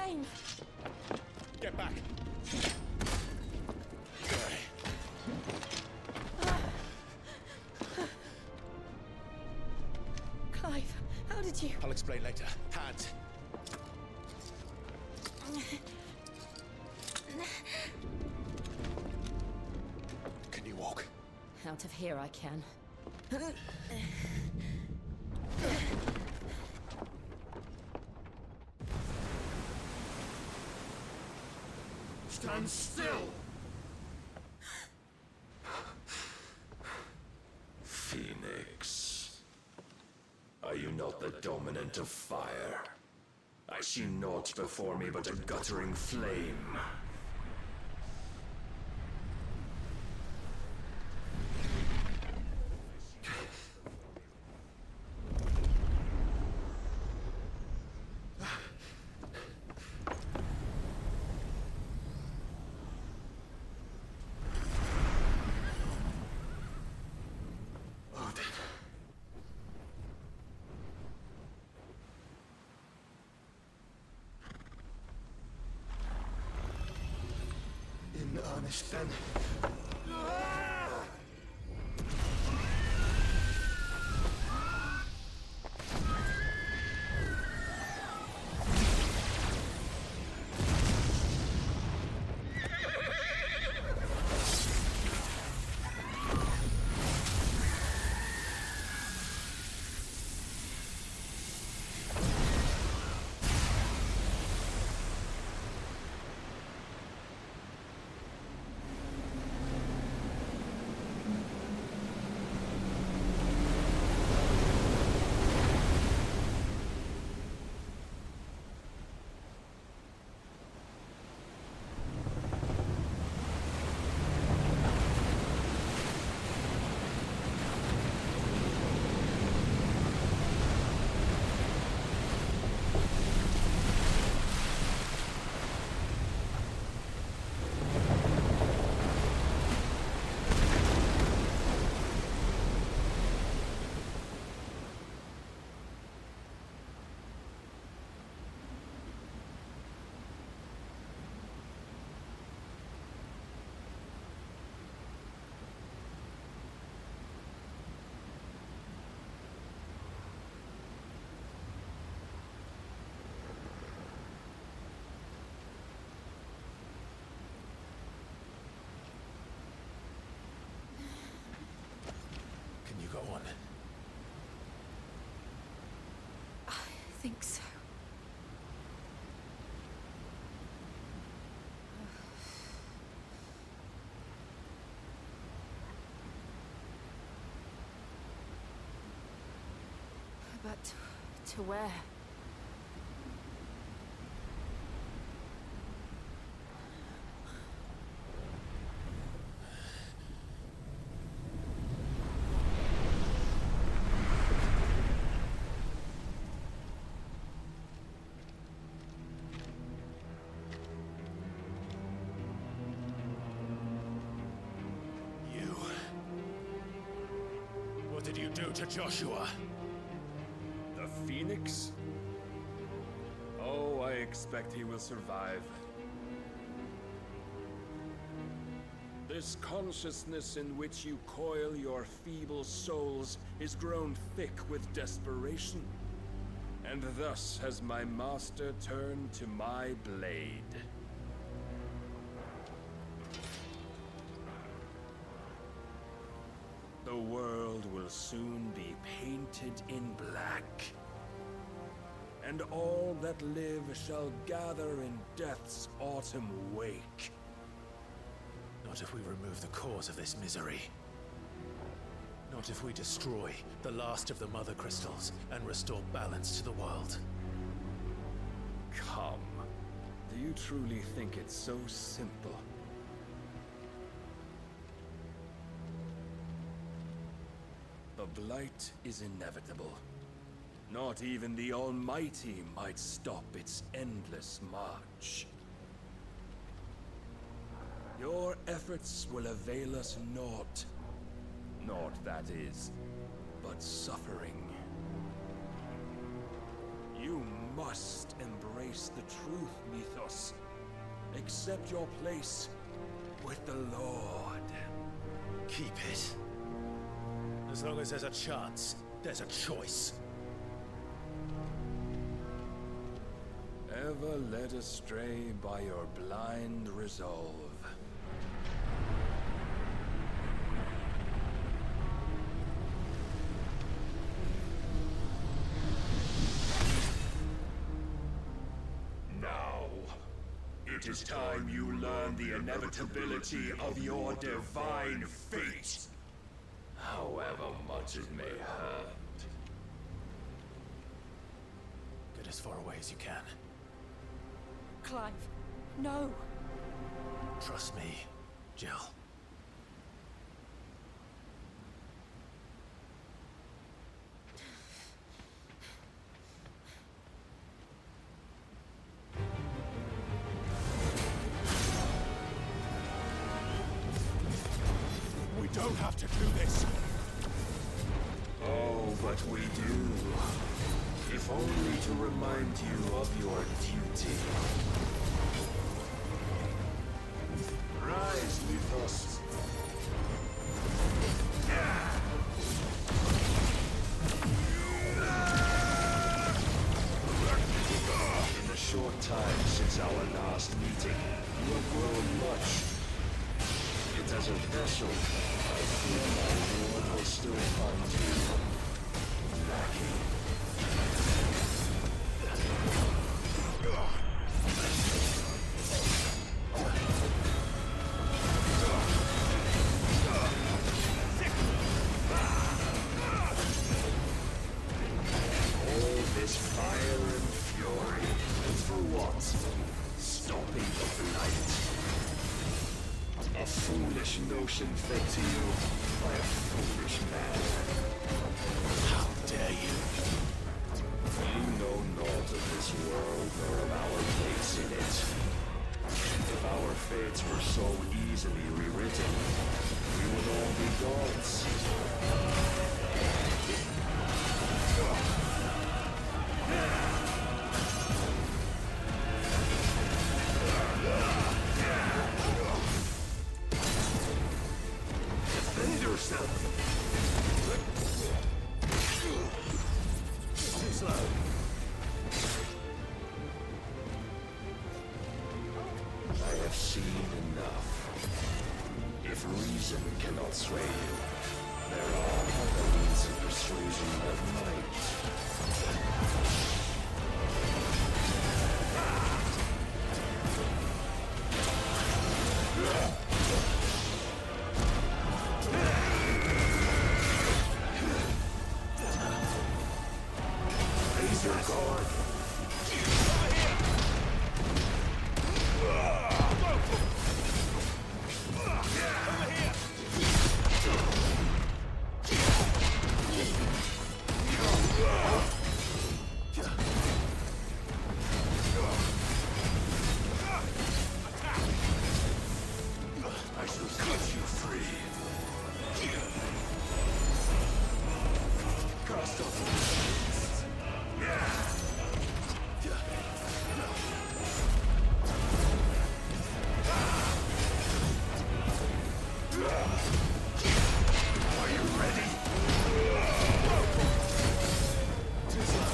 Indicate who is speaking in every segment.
Speaker 1: flames!
Speaker 2: Get back!
Speaker 1: Clive, how did you...
Speaker 2: I'll explain later. Hands! Can you walk?
Speaker 1: Out of here I can.
Speaker 3: Stand still!
Speaker 4: Phoenix. Are you not the dominant of fire? I see naught before me but a guttering flame.
Speaker 3: In earnest, then.
Speaker 2: Can you go on?
Speaker 1: I think so. But to where?
Speaker 2: You... What did you do to Joshua?
Speaker 4: The Phoenix? Oh, I expect he will survive. This consciousness in which you coil your feeble souls is grown thick with desperation. And thus has my master turned to my blade. The world will soon be painted in black. And all that live shall gather in death's autumn wake.
Speaker 2: Not if we remove the cause of this misery. Not if we destroy the last of the Mother Crystals and restore balance to the world.
Speaker 4: Come. Do you truly think it's so simple? The blight is inevitable. Not even the Almighty might stop its endless march. Your efforts will avail us naught. Naught, that is, but suffering. You must embrace face the truth, Mythos. Accept your place with the Lord.
Speaker 2: Keep it. As long as there's a chance, there's a choice.
Speaker 4: Ever led astray by your blind resolve.
Speaker 5: Now, it is time you learn the inevitability of your divine fate. However much it may hurt.
Speaker 2: Get as far away as you can.
Speaker 1: Clive, no.
Speaker 2: Trust me, Jill.
Speaker 5: We don't have to do this. Oh, but we do. If only to remind you of your duty. Rise, Mythos. In the short time since our last meeting, you have grown much. Yet as a vessel, I fear my Lord will still find you lacking. All this fire and fury, and for what? Stopping the blight. A foolish notion fed to you by a foolish man.
Speaker 2: How dare you?
Speaker 5: You know naught of this world nor of our place in it. If our fates were so easily rewritten, we would all be gods. Defend yourself!
Speaker 2: Too slow.
Speaker 5: I have seen enough. If reason cannot sway you, there are other means of persuasion that might. Raise your guard. I shall cut you free. Cast off. Are you ready? Too slow.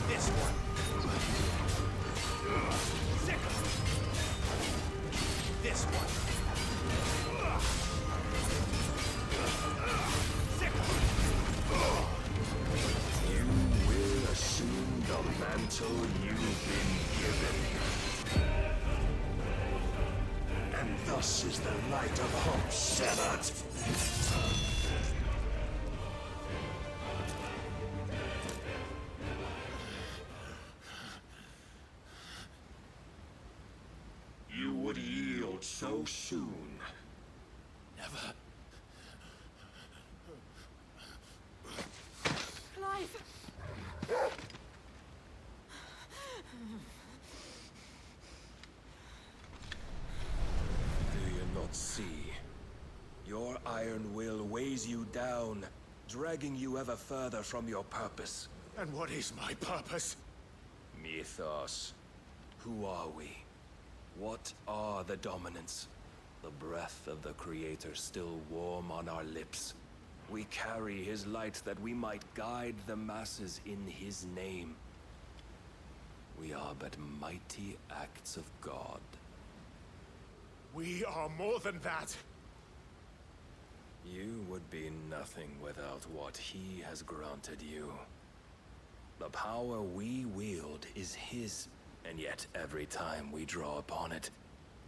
Speaker 2: This one. This one.
Speaker 5: You will assume the mantle you've been given. And thus is the light of hope severed. You would yield so soon.
Speaker 2: Never.
Speaker 1: Clive!
Speaker 4: Do you not See, your iron will weighs you down, dragging you ever further from your purpose.
Speaker 2: And what is my purpose?
Speaker 4: Mythos. Who are we? What are the dominants? The breath of the Creator still warm on our lips. We carry his light that we might guide the masses in his name. We are but mighty acts of God.
Speaker 2: We are more than that.
Speaker 4: You would be nothing without what he has granted you. The power we wield is his, and yet every time we draw upon it,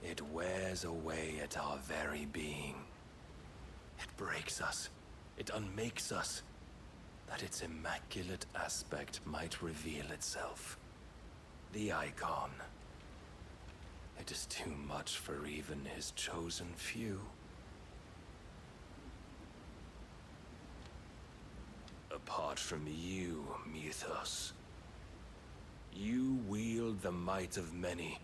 Speaker 4: it wears away at our very being. It breaks us. It unmakes us, that its immaculate aspect might reveal itself. The icon. It is too much for even his chosen few. Apart from you, Mythos, you wield the might of many,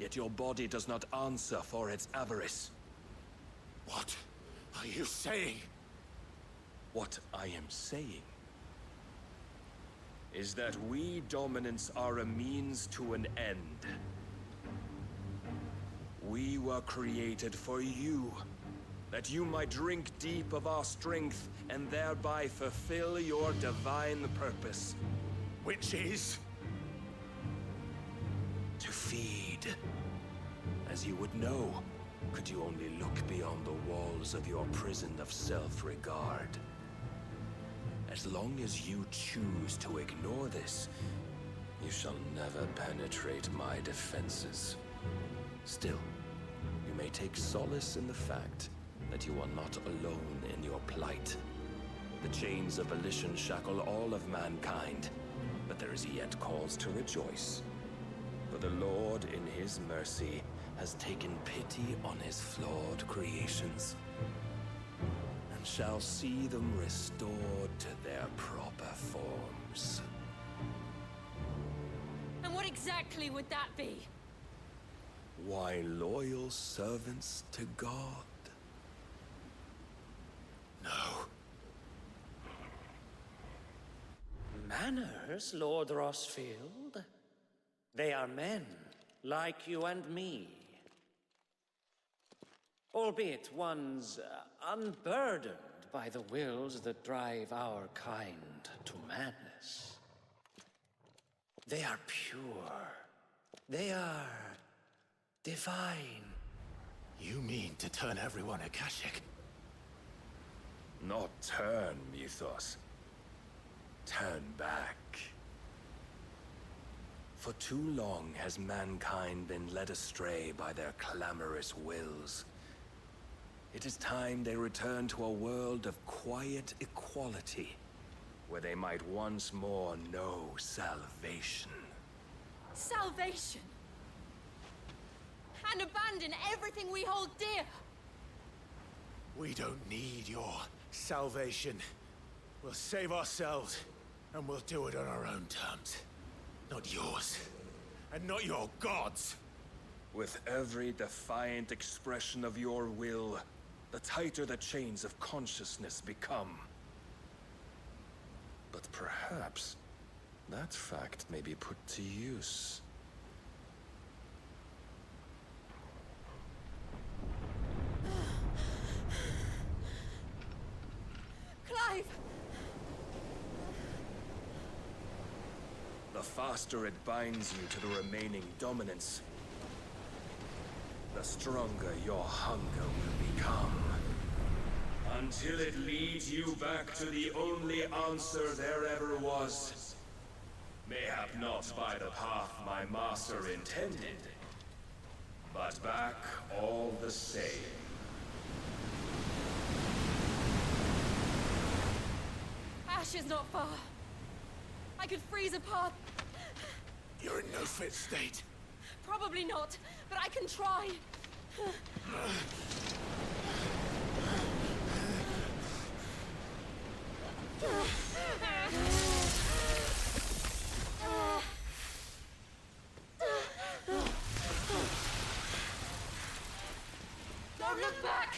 Speaker 4: yet your body does not answer for its avarice.
Speaker 2: What are you saying?
Speaker 4: What I am saying is that we dominants are a means to an end. We were created for you, that you might drink deep of our strength and thereby fulfill your divine purpose.
Speaker 2: Which is?
Speaker 4: To feed. As you would know, could you only look beyond the walls of your prison of self-regard. As long as you choose to ignore this, you shall never penetrate my defenses. Still, you may take solace in the fact that you are not alone in your plight. The chains of volition shackle all of mankind, but there is yet cause to rejoice. For the Lord, in his mercy, has taken pity on his flawed creations, and shall see them restored to their proper forms.
Speaker 1: And what exactly would that be?
Speaker 4: Why, loyal servants to God.
Speaker 2: No.
Speaker 6: Manners, Lord Rossfield? They are men, like you and me. Albeit ones unburdened by the wills that drive our kind to madness. They are pure. They are divine.
Speaker 2: You mean to turn everyone Akashic?
Speaker 4: Not turn, Mythos. Turn back. For too long has mankind been led astray by their clamorous wills. It is time they return to a world of quiet equality, where they might once more know salvation.
Speaker 1: Salvation! And abandon everything we hold dear!
Speaker 2: We don't need your salvation. We'll save ourselves, and we'll do it on our own terms. Not yours. And not your gods.
Speaker 4: With every defiant expression of your will, the tighter the chains of consciousness become. But perhaps that fact may be put to use.
Speaker 1: Clive!
Speaker 4: The faster it binds you to the remaining dominance, the stronger your hunger will become. Until it leads you back to the only answer there ever was. Mayhap not by the path my master intended, but back all the same.
Speaker 1: Ash is not far. I could freeze a path.
Speaker 2: You're in no fit state.
Speaker 1: Probably not, but I can try. Don't look back!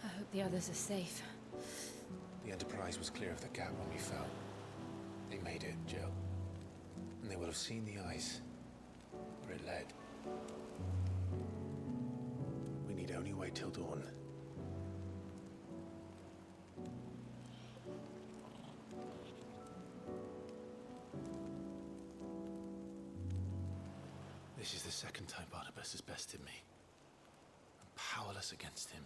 Speaker 1: I hope the others are safe.
Speaker 2: The Enterprise was clear of the gap when we fell. They made it, Jill. And they will have seen the ice where it led. We need only wait till dawn. This is the second time Barnabas has bested me. I'm powerless against him.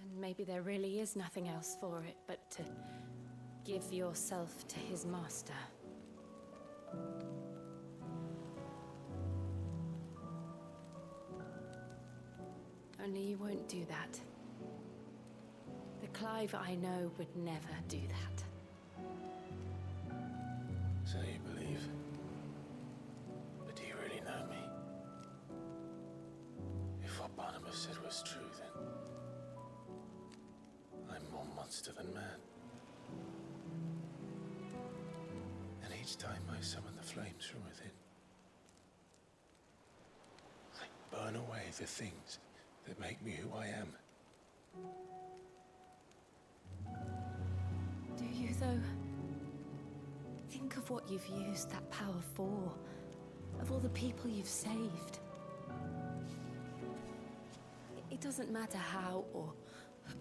Speaker 1: And maybe there really is nothing else for it but to give yourself to his master. Only you won't do that. The Clive I know would never do that.
Speaker 2: So you believe? But do you really know me? If what Barnabas said was true, then I'm more monster than man. And each time I summon the flames from within, I burn away the things that make me who I am.
Speaker 1: Do you, though? Think of what you've used that power for. Of all the people you've saved. It doesn't matter how or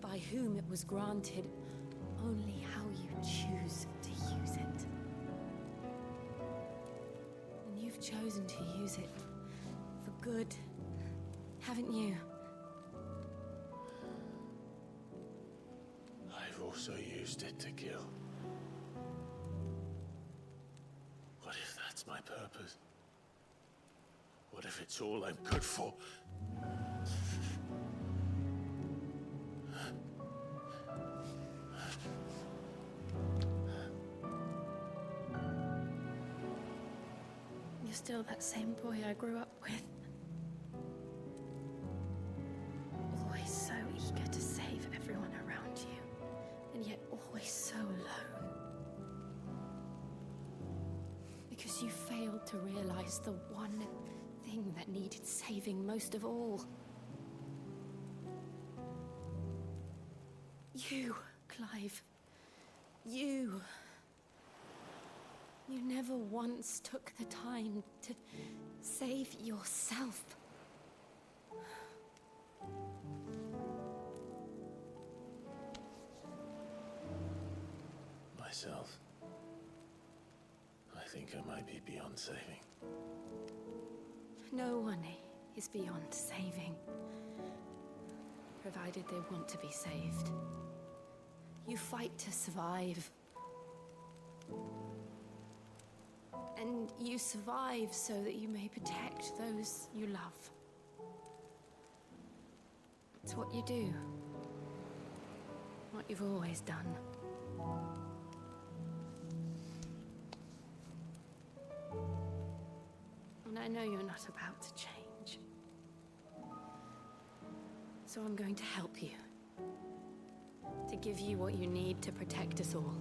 Speaker 1: by whom it was granted, only how you choose to use it. And you've chosen to use it for good, haven't you?
Speaker 2: I've also used it to kill. What if that's my purpose? What if it's all I'm good for?
Speaker 1: You're still that same boy I grew up with. Always so eager to save everyone around you, and yet always so alone. Because you failed to realize the one thing that needed saving most of all. You, Clive. You. You never once took the time to save yourself.
Speaker 2: Myself? I think I might be beyond saving.
Speaker 1: No one is beyond saving, provided they want to be saved. You fight to survive. And you survive so that you may protect those you love. It's what you do. What you've always done. And I know you're not about to change. So I'm going to help you. To give you what you need to protect us all.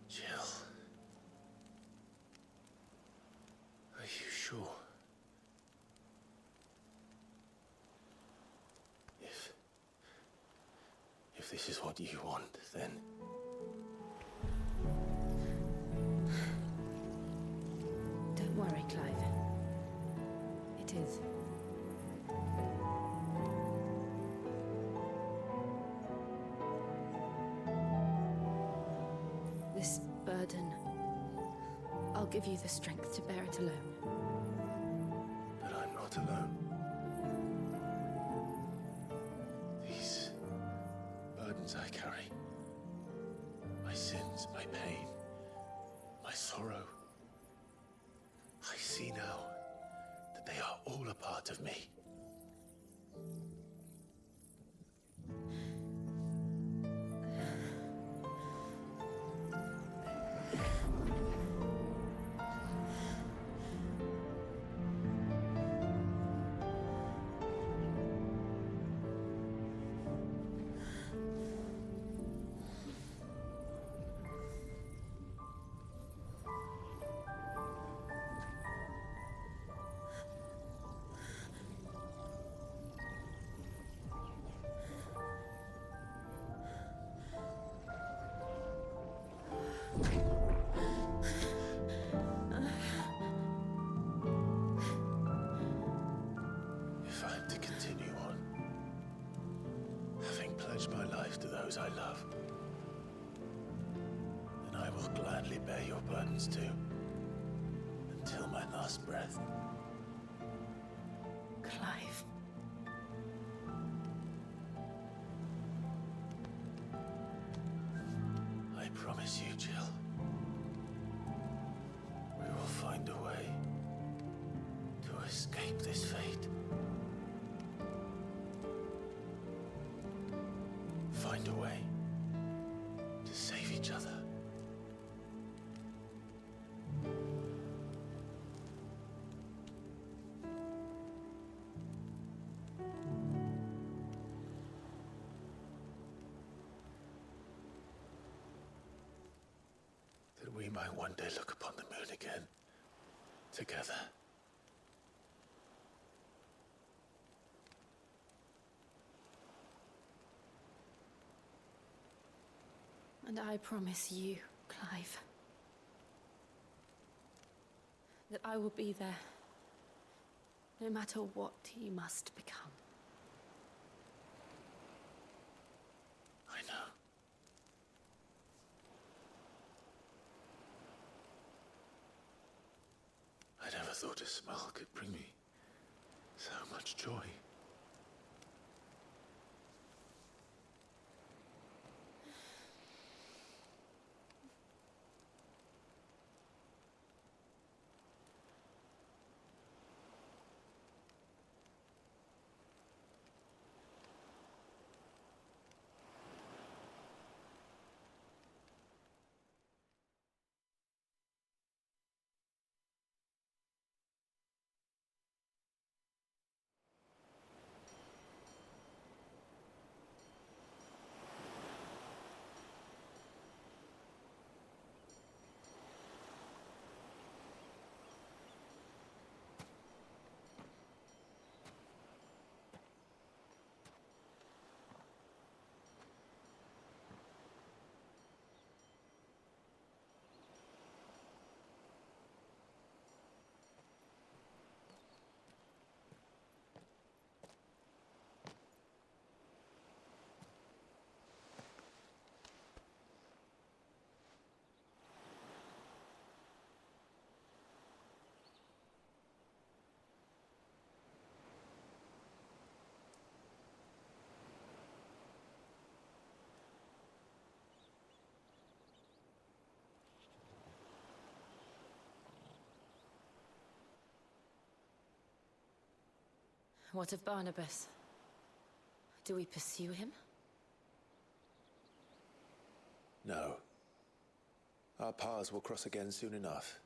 Speaker 2: Jill. Are you sure? If this is what you want, then...
Speaker 1: Don't worry, Clive. It is. burden, I'll give you the strength to bear it alone.
Speaker 2: But I'm not alone. These burdens I carry, my sins, my pain, my sorrow, I see now that they are all a part of me. If I'm to continue on, having pledged my life to those I love, then I will gladly bear your burdens too, until my last breath.
Speaker 1: Clive.
Speaker 2: I promise you, Jill, we will find a way to escape this fate. Find a way to save each other. That we might one day look upon the moon again, together.
Speaker 1: And I promise you, Clive, that I will be there, no matter what you must become.
Speaker 2: I know. I never thought a smile could bring me so much joy.
Speaker 1: What of Barnabas? Do we pursue him?
Speaker 2: No. Our paths will cross again soon enough,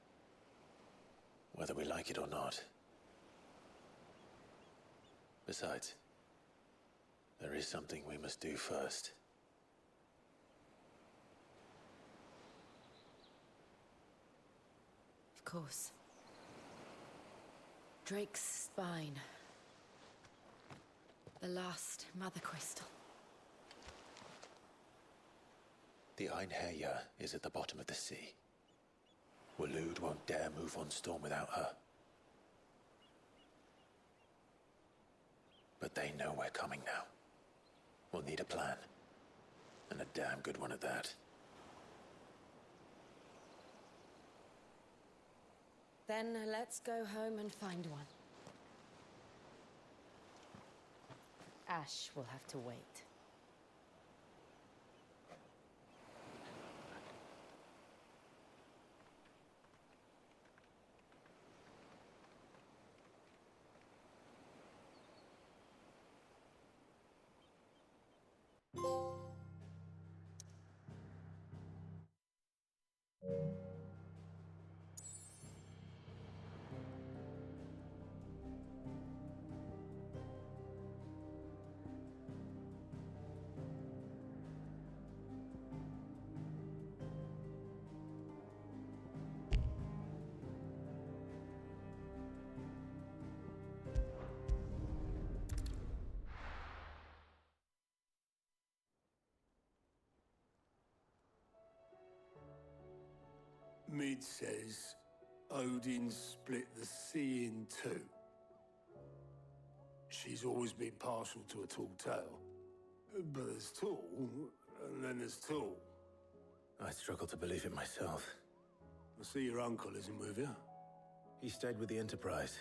Speaker 2: whether we like it or not. Besides, there is something we must do first.
Speaker 1: Of course. Drake's spine. The last Mother Crystal.
Speaker 2: The Einherjar is at the bottom of the sea. Waloed won't dare move on Storm without her. But they know we're coming now. We'll need a plan. And a damn good one at that.
Speaker 1: Then let's go home and find one. Ash will have to wait.
Speaker 3: Mid says Odin split the sea in two. She's always been partial to a tall tale. But there's tall, and then there's tall.
Speaker 2: I struggle to believe it myself.
Speaker 3: I see your uncle isn't with you.
Speaker 2: He stayed with the Enterprise.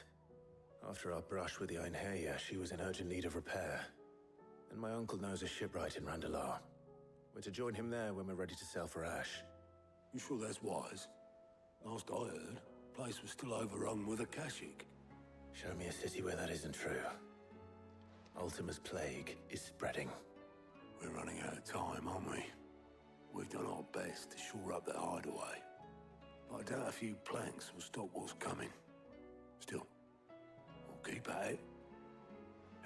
Speaker 2: After our brush with the Einherja, she was in urgent need of repair. And my uncle knows a shipwright in Randalar. We're to join him there when we're ready to sail for Ash.
Speaker 3: You sure that's wise? Last I heard, the place was still overrun with Akashic.
Speaker 2: Show me a city where that isn't true. Ultima's plague is spreading.
Speaker 3: We're running out of time, aren't we? We've done our best to shore up that hideaway. But I doubt a few planks will stop what's coming. Still, we'll keep at it.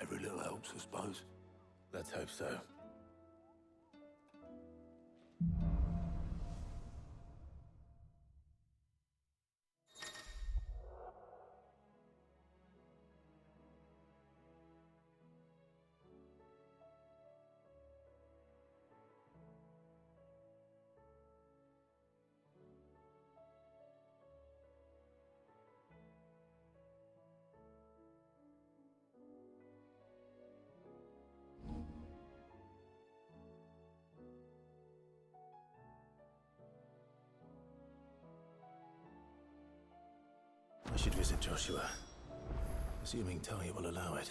Speaker 3: Every little helps, I suppose.
Speaker 2: Let's hope so. I should visit Joshua, assuming Talia will allow it.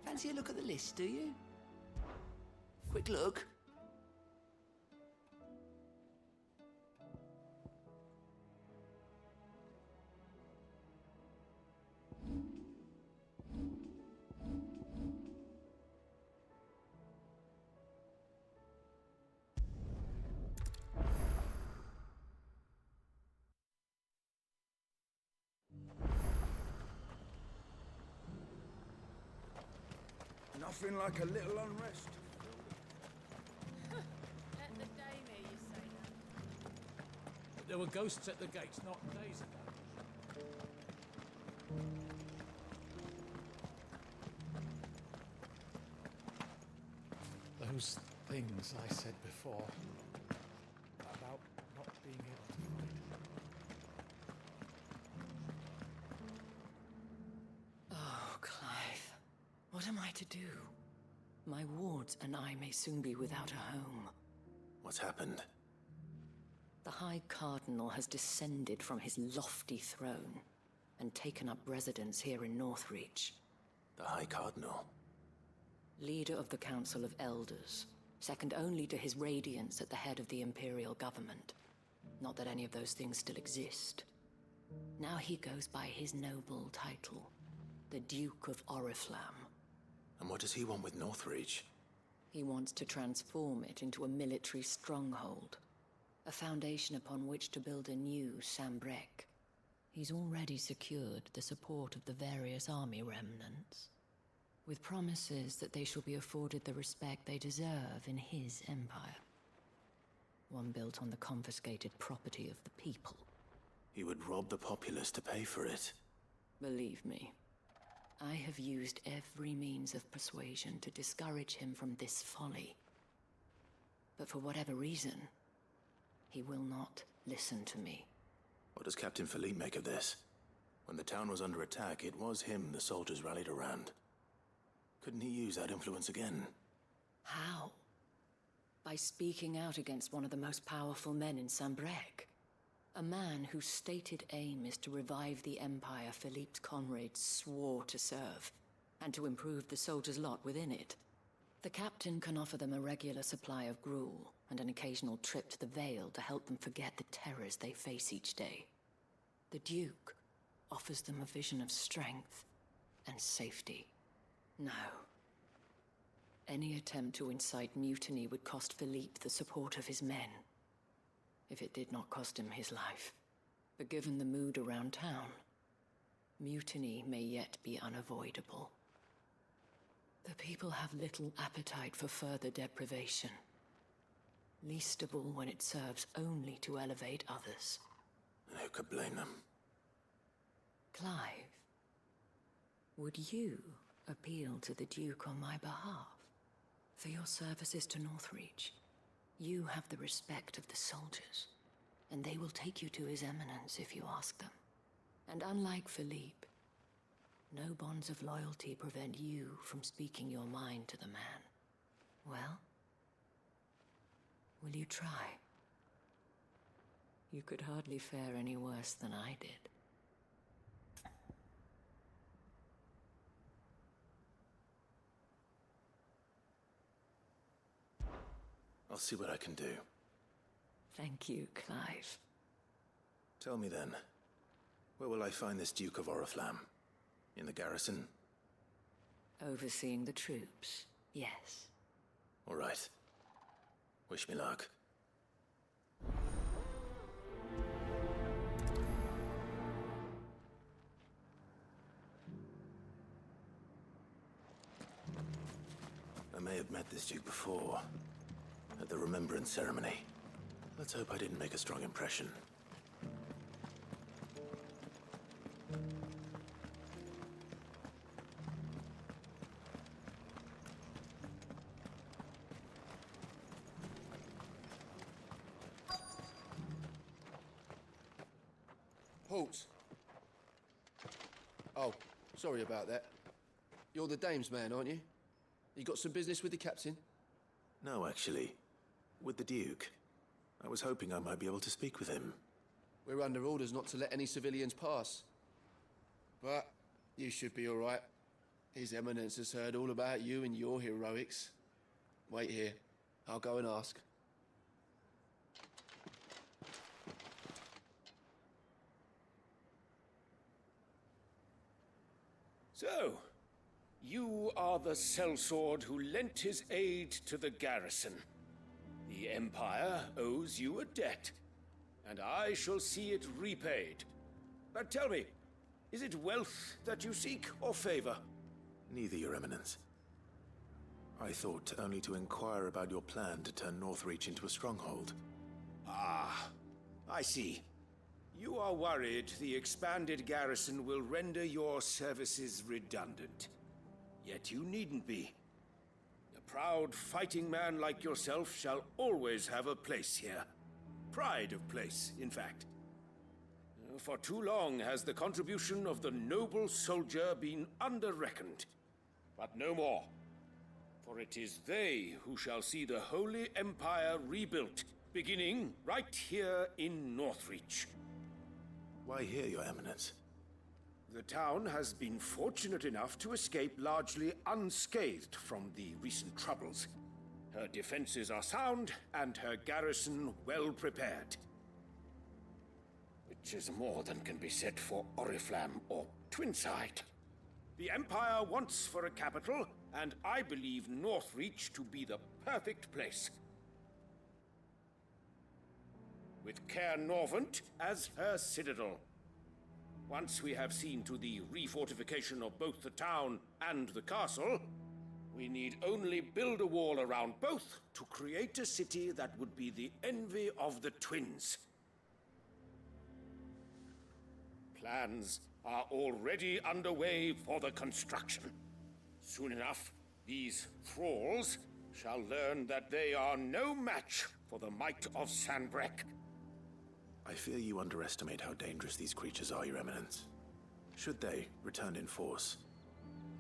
Speaker 7: Fancy a look at the list, do you? Quick look.
Speaker 5: Nothing like a little unrest.
Speaker 1: Let the dame hear you say that.
Speaker 8: There were ghosts at the gates not days ago. Those things I said before about not being able to fight.
Speaker 1: Oh, Clive. What am I to do? My wards and I may soon be without a home.
Speaker 2: What's happened?
Speaker 1: The High Cardinal has descended from his lofty throne and taken up residence here in Northreach.
Speaker 2: The High Cardinal?
Speaker 1: Leader of the Council of Elders, second only to his Radiance at the head of the Imperial government. Not that any of those things still exist. Now he goes by his noble title, the Duke of Oriflamme.
Speaker 2: And what does he want with Northreach?
Speaker 1: He wants to transform it into a military stronghold, a foundation upon which to build a new Sambrec. He's already secured the support of the various army remnants, with promises that they shall be afforded the respect they deserve in his empire. One built on the confiscated property of the people.
Speaker 2: He would rob the populace to pay for it.
Speaker 1: Believe me, I have used every means of persuasion to discourage him from this folly. But for whatever reason, he will not listen to me.
Speaker 2: What does Captain Philippe make of this? When the town was under attack, it was him the soldiers rallied around. Couldn't he use that influence again?
Speaker 1: How? By speaking out against one of the most powerful men in Sambrec. A man whose stated aim is to revive the empire Philippe's comrades swore to serve, and to improve the soldiers' lot within it. The captain can offer them a regular supply of gruel, and an occasional trip to the Vale to help them forget the terrors they face each day. The Duke offers them a vision of strength and safety. No. Any attempt to incite mutiny would cost Philippe the support of his men, if it did not cost him his life. But given the mood around town, mutiny may yet be unavoidable. The people have little appetite for further deprivation, least of all when it serves only to elevate others.
Speaker 2: And who could blame them?
Speaker 1: Clive, would you appeal to the Duke on my behalf? For your services to Northreach, you have the respect of the soldiers, and they will take you to His Eminence if you ask them. And unlike Philippe, no bonds of loyalty prevent you from speaking your mind to the man. Well, will you try? You could hardly fare any worse than I did.
Speaker 2: I'll see what I can do.
Speaker 1: Thank you, Clive.
Speaker 2: Tell me then, where will I find this Duke of Oriflamme? In the garrison?
Speaker 1: Overseeing the troops, yes.
Speaker 2: All right. Wish me luck. I may have met this Duke before, at the Remembrance Ceremony. Let's hope I didn't make a strong impression.
Speaker 9: Halt. Oh, sorry about that. You're the dame's man, aren't you? You got some business with the captain?
Speaker 2: No, actually. With the Duke. I was hoping I might be able to speak with him.
Speaker 9: We're under orders not to let any civilians pass. But you should be all right. His Eminence has heard all about you and your heroics. Wait here. I'll go and ask.
Speaker 5: So, you are the sellsword who lent his aid to the garrison. The Empire owes you a debt, and I shall see it repaid. But tell me, is it wealth that you seek, or favor?
Speaker 2: Neither, Your Eminence. I thought only to inquire about your plan to turn Northreach into a stronghold.
Speaker 5: Ah, I see. You are worried the expanded garrison will render your services redundant. Yet you needn't be. A proud fighting man like yourself shall always have a place here. Pride of place, in fact. For too long has the contribution of the noble soldier been under-reckoned. But no more. For it is they who shall see the Holy Empire rebuilt, beginning right here in Northreach.
Speaker 2: Why here, Your Eminence?
Speaker 5: The town has been fortunate enough to escape largely unscathed from the recent troubles. Her defenses are sound, and her garrison well prepared. Which is more than can be said for Oriflamme or Twinside. The Empire wants for a capital, and I believe Northreach to be the perfect place. With Caer Norvent as her citadel. Once we have seen to the refortification of both the town and the castle, we need only build a wall around both to create a city that would be the envy of the twins. Plans are already underway for the construction. Soon enough, these thralls shall learn that they are no match for the might of Sanbreque.
Speaker 2: I fear you underestimate how dangerous these creatures are, Your Eminence. Should they return in force,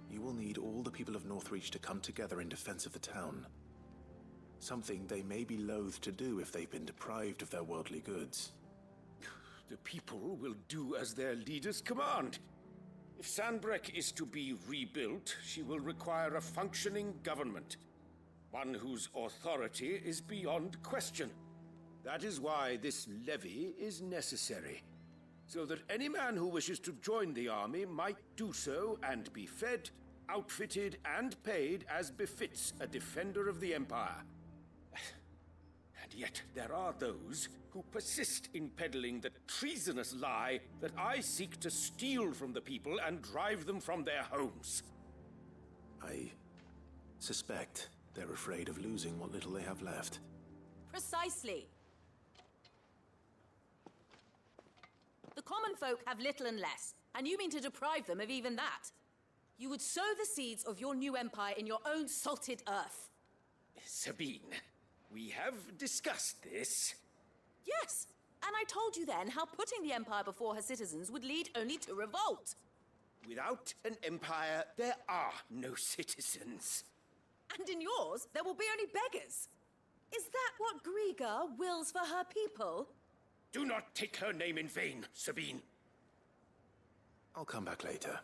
Speaker 2: you will need all the people of Northreach to come together in defense of the town. Something they may be loath to do if they've been deprived of their worldly goods.
Speaker 5: The people will do as their leaders command. If Sanbreque is to be rebuilt, she will require a functioning government. One whose authority is beyond question. That is why this levy is necessary. So that any man who wishes to join the army might do so and be fed, outfitted, and paid as befits a defender of the Empire. And yet there are those who persist in peddling the treasonous lie that I seek to steal from the people and drive them from their homes.
Speaker 2: I suspect they're afraid of losing what little they have left.
Speaker 10: Precisely. The common folk have little and less, and you mean to deprive them of even that. You would sow the seeds of your new empire in your own salted earth.
Speaker 5: Sabine, we have discussed this.
Speaker 10: Yes, and I told you then how putting the empire before her citizens would lead only to revolt.
Speaker 5: Without an empire, there are no citizens.
Speaker 10: And in yours, there will be only beggars. Is that what Griga wills for her people?
Speaker 5: Do not take her name in vain, Sabine.
Speaker 2: I'll come back later.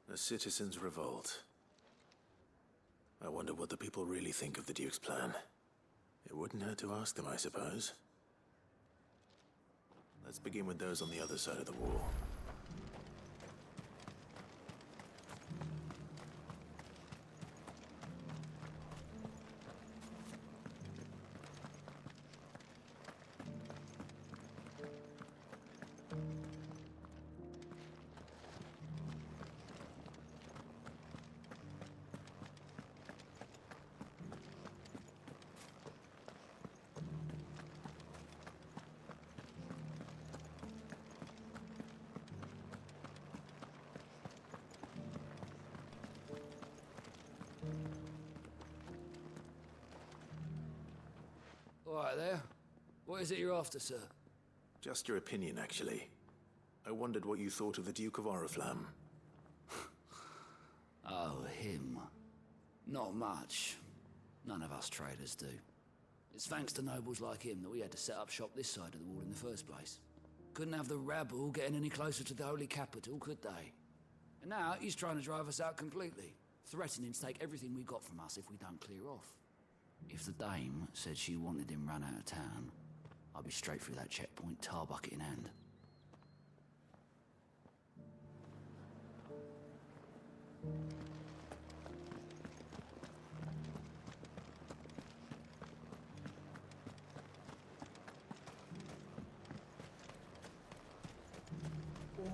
Speaker 2: The citizens revolt. I wonder what the people really think of the Duke's plan. It wouldn't hurt to ask them, I suppose. Let's begin with those on the other side of the wall.
Speaker 7: All right there. What is it you're after, sir?
Speaker 2: Just your opinion, actually. I wondered what you thought of the Duke of Oriflamme.
Speaker 7: Oh, him. Not much. None of us traders do. It's thanks to nobles like him that we had to set up shop this side of the wall in the first place. Couldn't have the rabble getting any closer to the holy capital, could they? And now he's trying to drive us out completely, threatening to take everything we got from us if we don't clear off. If the dame said she wanted him run out of town, I'd be straight through that checkpoint, tar bucket in hand.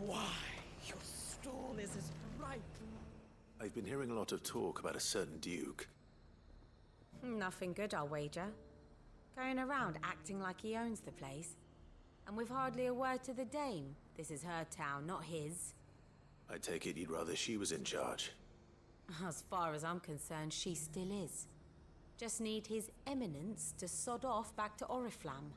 Speaker 11: Why, your stall is as ripe.
Speaker 2: I've been hearing a lot of talk about a certain Duke.
Speaker 12: Nothing good, I'll wager. Going around acting like he owns the place. And with hardly a word to the dame. This is her town, not his.
Speaker 2: I take it you'd rather she was in charge.
Speaker 12: As far as I'm concerned, she still is. Just need his eminence to sod off back to Oriflamme.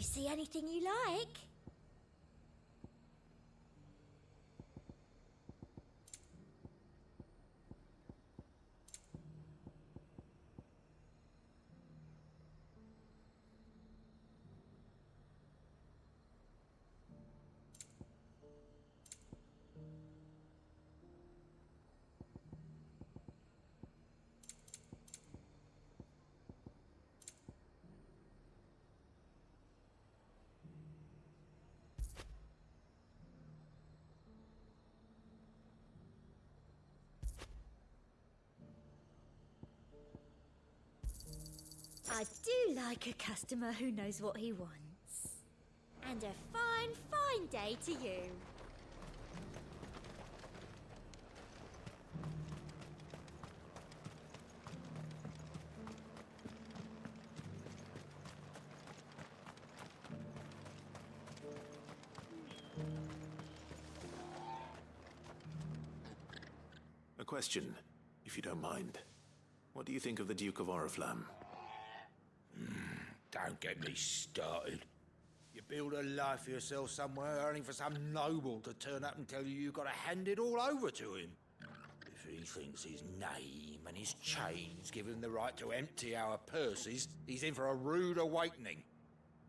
Speaker 13: You see anything you like? I do like a customer who knows what he wants. And a fine, fine day to you.
Speaker 2: A question, if you don't mind. What do you think of the Duke of Oriflamme?
Speaker 14: Don't get me started. You build a life for yourself somewhere, only for some noble to turn up and tell you you've got to hand it all over to him. If he thinks his name and his chains give him the right to empty our purses, he's in for a rude awakening.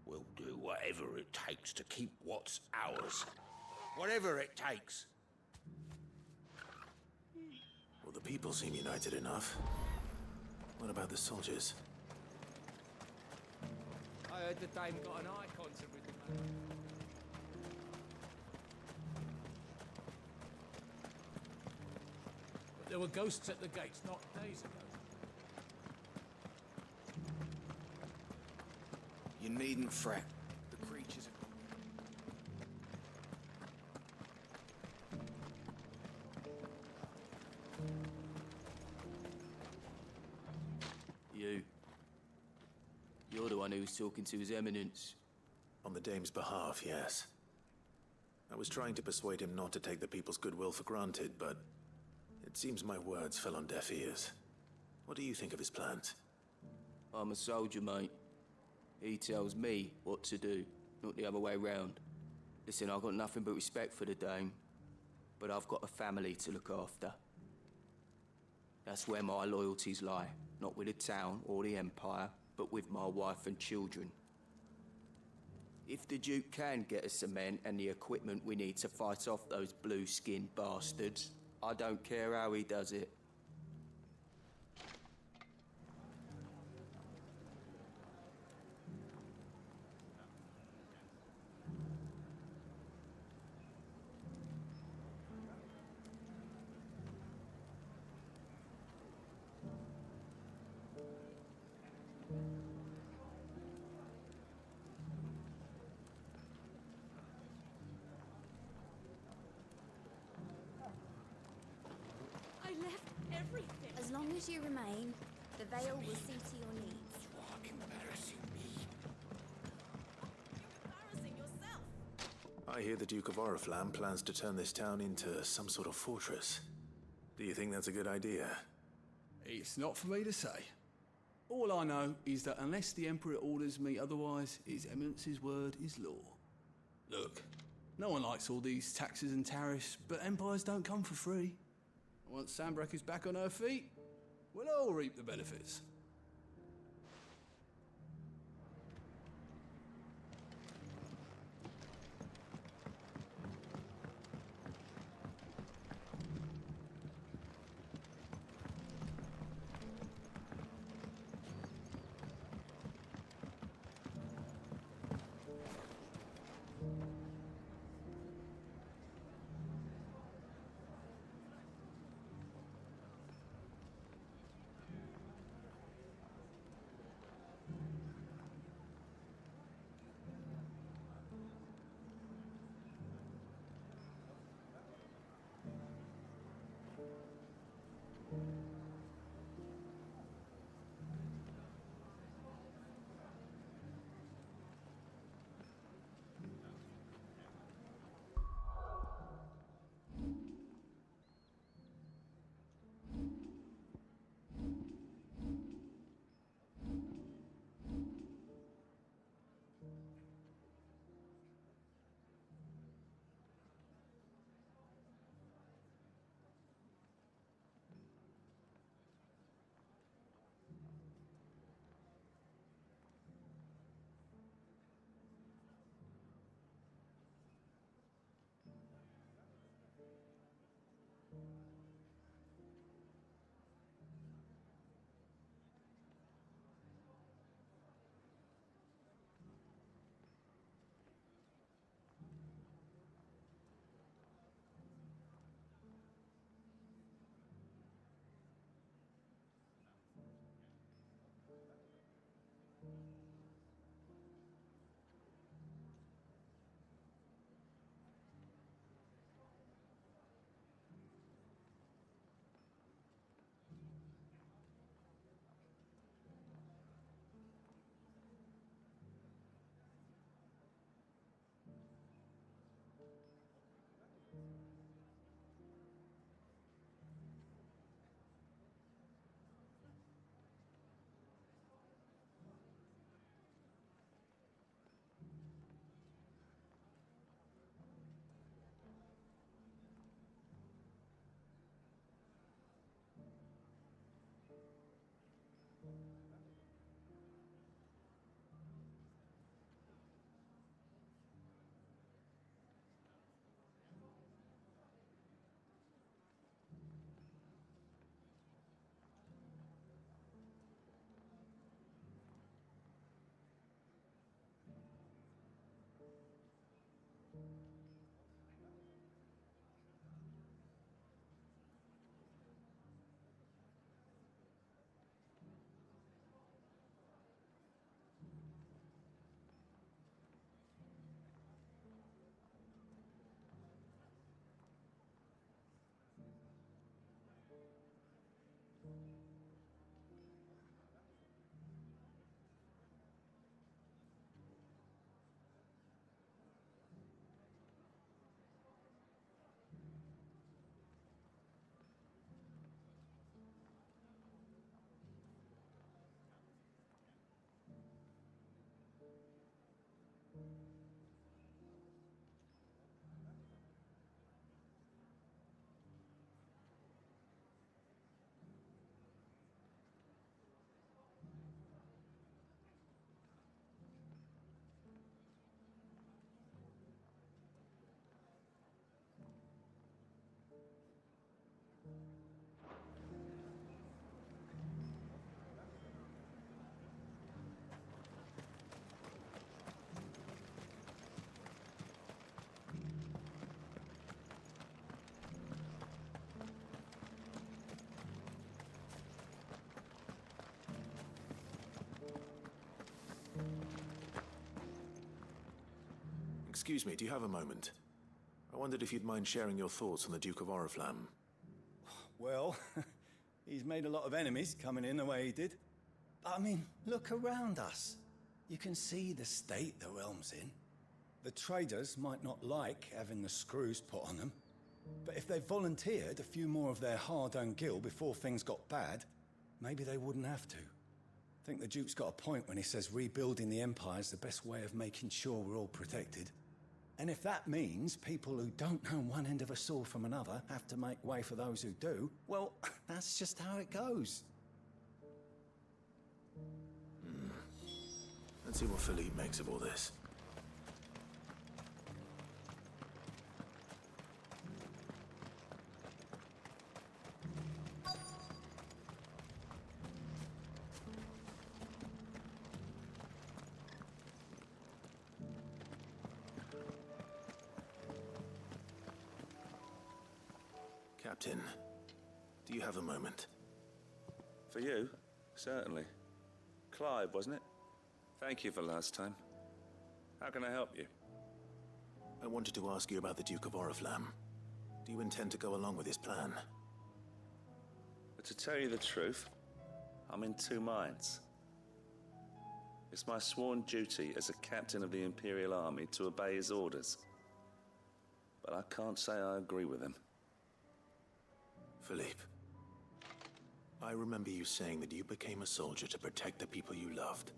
Speaker 14: We'll do whatever it takes to keep what's ours. Whatever it takes.
Speaker 2: Well, the people seem united enough. What about the soldiers?
Speaker 15: I heard the dame got an eye concert with the man.
Speaker 8: But there were ghosts at the gates not days ago.
Speaker 5: You needn't fret. The creatures are...
Speaker 9: You're the one who was talking to His Eminence.
Speaker 2: On the Dame's behalf, yes. I was trying to persuade him not to take the people's goodwill for granted, but it seems my words fell on deaf ears. What do you think of his plans?
Speaker 9: I'm a soldier, mate. He tells me what to do, not the other way round. Listen, I've got nothing but respect for the Dame, but I've got a family to look after. That's where my loyalties lie, not with the town or the Empire, but with my wife and children. If the Duke can get us cement and the equipment we need to fight off those blue-skinned bastards, I don't care how he does it.
Speaker 13: As long as you remain, the veil will see to your needs.
Speaker 14: You are embarrassing me.
Speaker 10: Embarrassing yourself.
Speaker 2: I hear the Duke of Oriflamme plans to turn this town into some sort of fortress. Do you think that's a good idea?
Speaker 7: It's not for me to say. All I know is that unless the Emperor orders me otherwise, His Eminence's word is law. Look, no one likes all these taxes and tariffs, but empires don't come for free. Once Sanbreque is back on her feet, we'll all reap the benefits.
Speaker 2: Excuse me, do you have a moment? I wondered if you'd mind sharing your thoughts on the Duke of Oriflamme.
Speaker 16: Well, he's made a lot of enemies coming in the way he did. But I mean, look around us. You can see the state the realm's in. The traders might not like having the screws put on them, but if they volunteered a few more of their hard-earned gil before things got bad, maybe they wouldn't have to. I think the Duke's got a point when he says rebuilding the Empire's the best way of making sure we're all protected. And if that means people who don't know one end of a sword from another have to make way for those who do, well, that's just how it goes.
Speaker 2: Let's see what Philippe makes of all this. Captain, do you have a moment?
Speaker 17: For you? Certainly. Clive, wasn't it? Thank you for last time. How can I help you?
Speaker 2: I wanted to ask you about the Duke of Oriflamme. Do you intend to go along with his plan?
Speaker 17: But to tell you the truth, I'm in two minds. It's my sworn duty as a captain of the Imperial Army to obey his orders. But I can't say I agree with him.
Speaker 2: Philippe, I remember you saying that you became a soldier to protect the people you loved.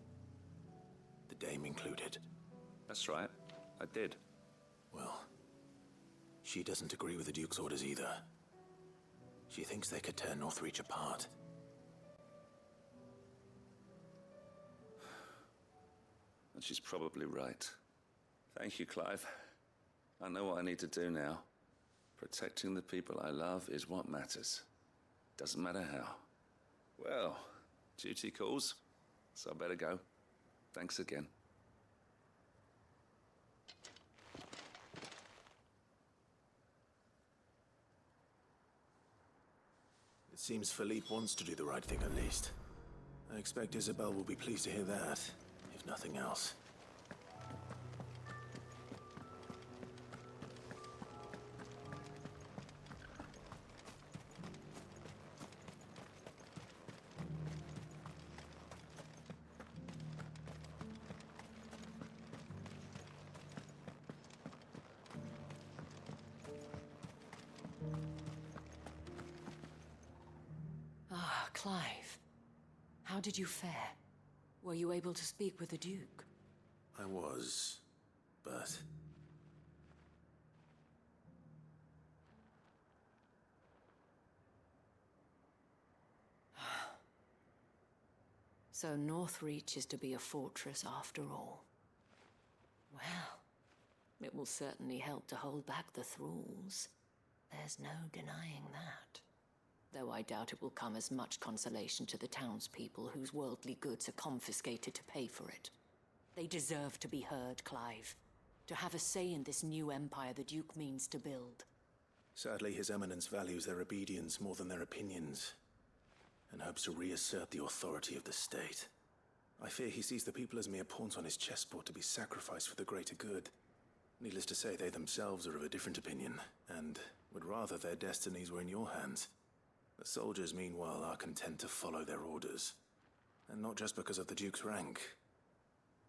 Speaker 2: The Dame included.
Speaker 17: That's right, I did.
Speaker 2: Well, she doesn't agree with the Duke's orders either. She thinks they could tear Northreach apart.
Speaker 17: And she's probably right. Thank you, Clive. I know what I need to do now. Protecting the people I love is what matters. Doesn't matter how. Well, duty calls, so I better go. Thanks again.
Speaker 2: It seems Philippe wants to do the right thing at least. I expect Isabel will be pleased to hear that, if nothing else.
Speaker 1: Clive, how did you fare? Were you able to speak with the Duke?
Speaker 2: I was, but...
Speaker 1: So Northreach is to be a fortress after all. Well, it will certainly help to hold back the thralls. There's no denying that. Though I doubt it will come as much consolation to the townspeople whose worldly goods are confiscated to pay for it. They deserve to be heard, Clive. To have a say in this new empire the Duke means to build.
Speaker 2: Sadly, His Eminence values their obedience more than their opinions, and hopes to reassert the authority of the state. I fear he sees the people as mere pawns on his chessboard to be sacrificed for the greater good. Needless to say, they themselves are of a different opinion, and would rather their destinies were in your hands. The soldiers, meanwhile, are content to follow their orders. And not just because of the Duke's rank,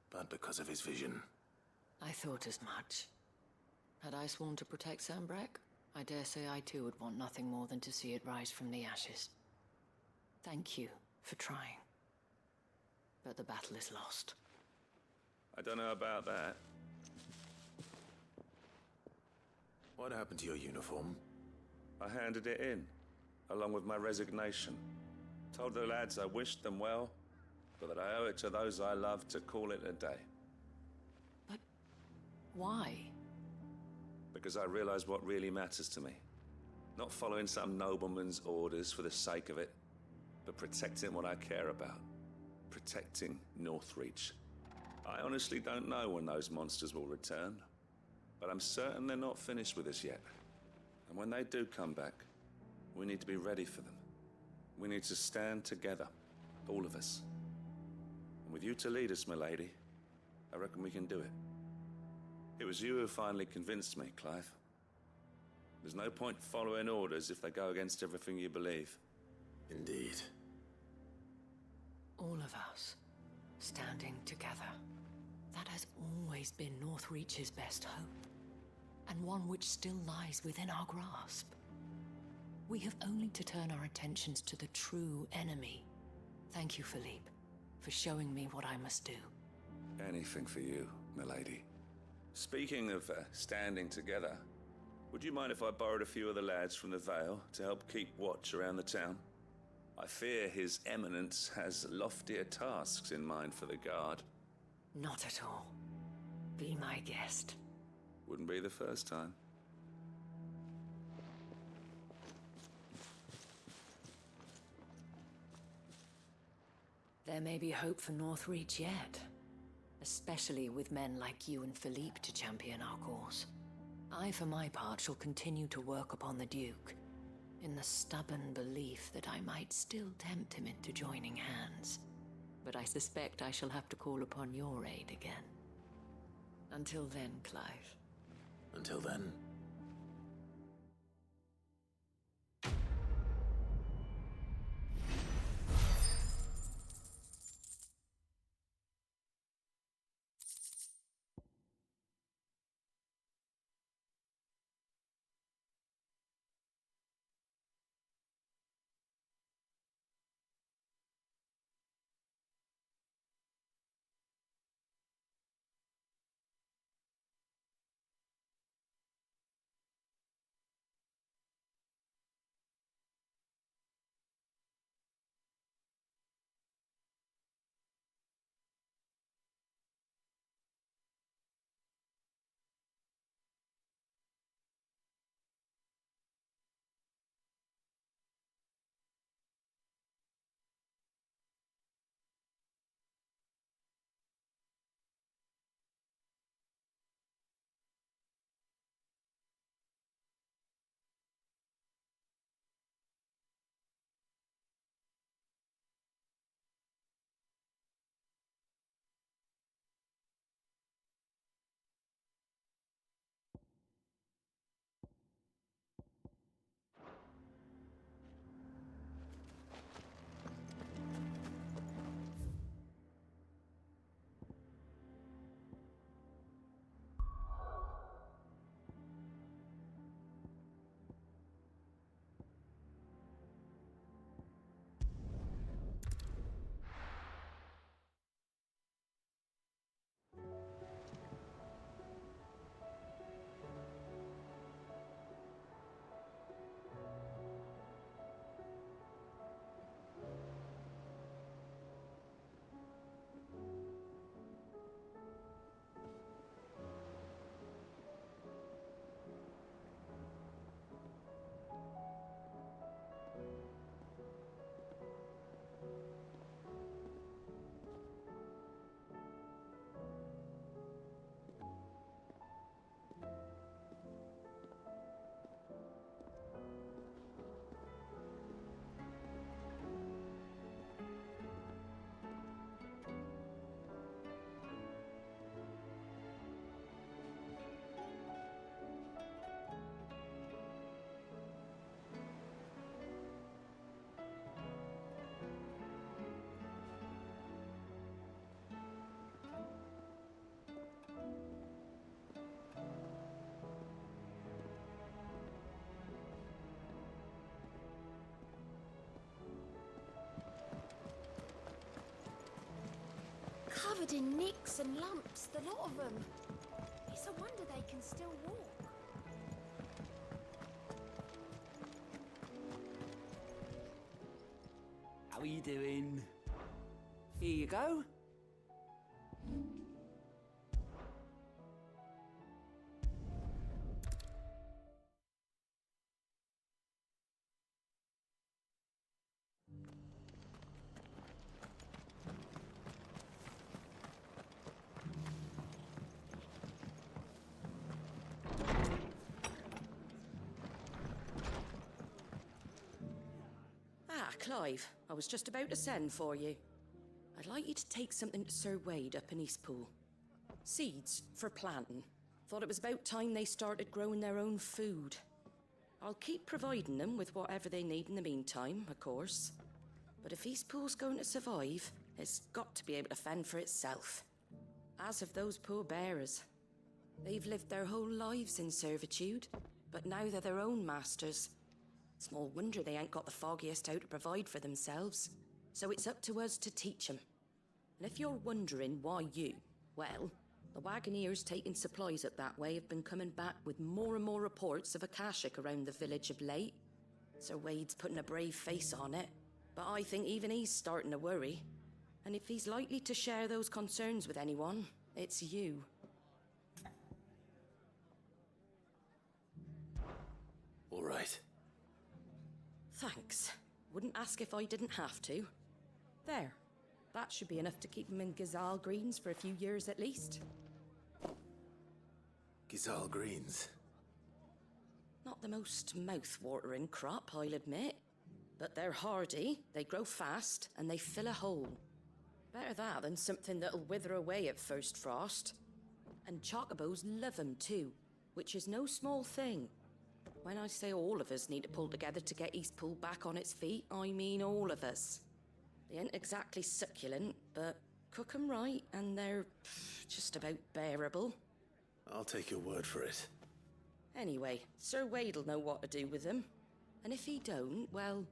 Speaker 2: but because of his vision.
Speaker 1: I thought as much. Had I sworn to protect Sanbreque, I dare say I too would want nothing more than to see it rise from the ashes. Thank you for trying. But the battle is lost.
Speaker 17: I don't know about that.
Speaker 2: What happened to your uniform?
Speaker 17: I handed it in, along with my resignation. Told the lads I wished them well, but that I owe it to those I love to call it a day.
Speaker 1: But why?
Speaker 17: Because I realize what really matters to me. Not following some nobleman's orders for the sake of it, but protecting what I care about. Protecting Northreach. I honestly don't know when those monsters will return, but I'm certain they're not finished with us yet. And when they do come back, we need to be ready for them. We need to stand together, all of us. And with you to lead us, milady, I reckon we can do it. It was you who finally convinced me, Clive. There's no point following orders if they go against everything you believe.
Speaker 2: Indeed.
Speaker 1: All of us, standing together. That has always been Northreach's best hope, and one which still lies within our grasp. We have only to turn our attentions to the true enemy. Thank you, Philippe, for showing me what I must do.
Speaker 17: Anything for you, milady. Speaking of standing together, would you mind if I borrowed a few of the lads from the Vale to help keep watch around the town? I fear His Eminence has loftier tasks in mind for the guard.
Speaker 1: Not at all. Be my guest.
Speaker 17: Wouldn't be the first time.
Speaker 1: There may be hope for Northreach yet. Especially with men like you and Philippe to champion our cause. I, for my part, shall continue to work upon the Duke, in the stubborn belief that I might still tempt him into joining hands. But I suspect I shall have to call upon your aid again. Until then, Clive.
Speaker 2: Until then.
Speaker 13: Covered in nicks and lumps, the lot of them. It's a wonder they can still walk.
Speaker 15: How are you doing? Here you go.
Speaker 18: Clive, I was just about to send for you. I'd like you to take something to Sir Wade up in Eastpool. Seeds for planting. Thought it was about time they started growing their own food. I'll keep providing them with whatever they need in the meantime, of course. But if Eastpool's going to survive, it's got to be able to fend for itself. As have those poor bearers. They've lived their whole lives in servitude, but now they're their own masters. Small wonder they ain't got the foggiest how to provide for themselves. So it's up to us to teach them. And if you're wondering why you, well, the Wagoneers taking supplies up that way have been coming back with more and more reports of Akashic around the village of late. Sir Wade's putting a brave face on it, but I think even he's starting to worry. And if he's likely to share those concerns with anyone, it's you.
Speaker 9: All right.
Speaker 18: Thanks. Wouldn't ask if I didn't have to. There. That should be enough to keep him in Gazal Greens for a few years at least.
Speaker 9: Gazal Greens.
Speaker 18: Not the most mouth-watering crop, I'll admit. But they're hardy, they grow fast, and they fill a hole. Better that than something that'll wither away at first frost. And chocobos love 'em too, which is no small thing. When I say all of us need to pull together to get Eastpool back on its feet, I mean all of us. They ain't exactly succulent, but cook 'em right and they're just about bearable.
Speaker 9: I'll take your word for it.
Speaker 18: Anyway, Sir Wade'll know what to do with them. And if he don't, well,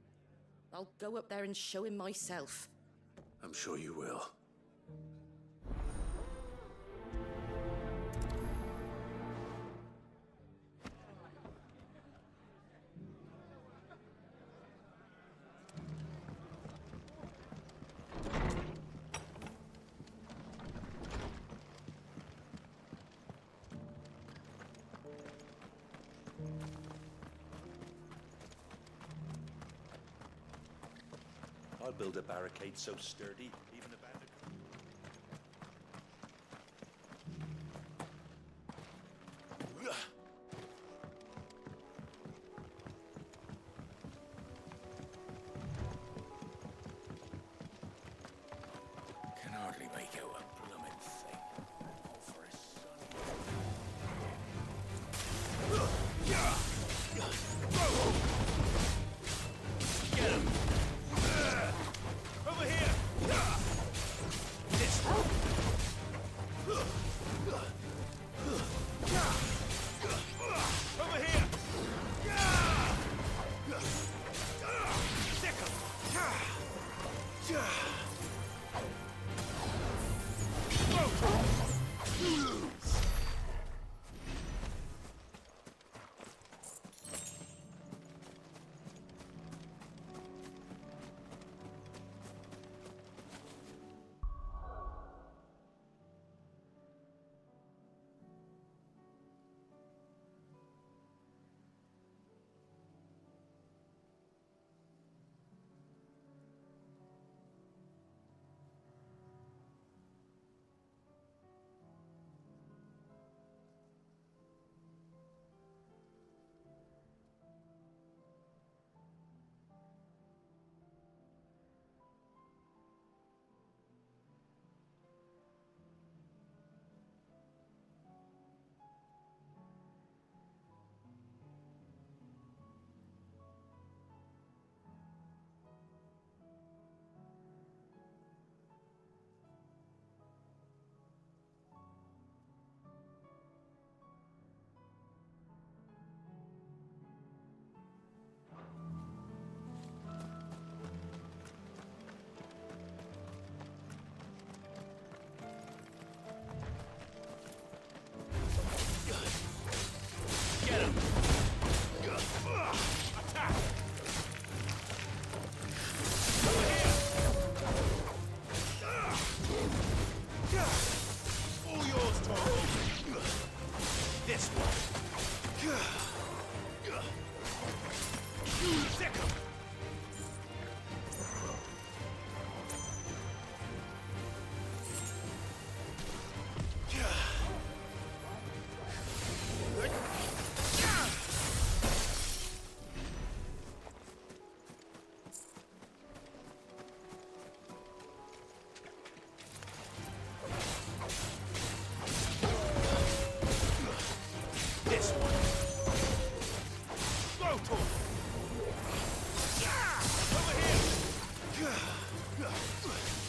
Speaker 18: I'll go up there and show him myself.
Speaker 9: I'm sure you will.
Speaker 5: I'll build a barricade so sturdy, even a bandit.
Speaker 14: Can hardly make out a blooming thing. All for his son. Get him! Over here! This way! Over here! Stick 'em!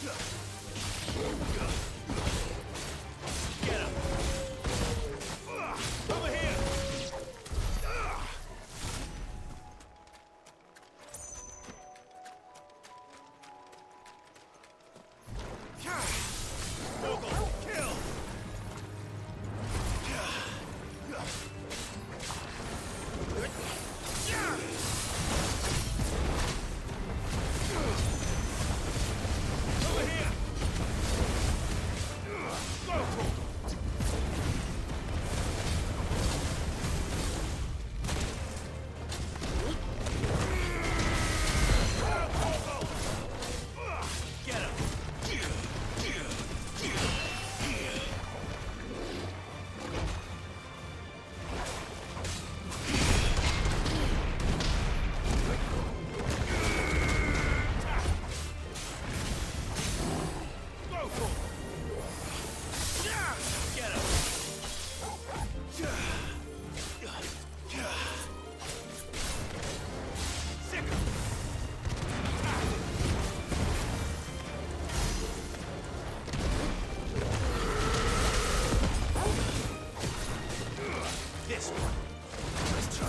Speaker 2: Get him! Over here! Mogul, kill! Over here! Get him! Get him! Sick him! This one. Let's try.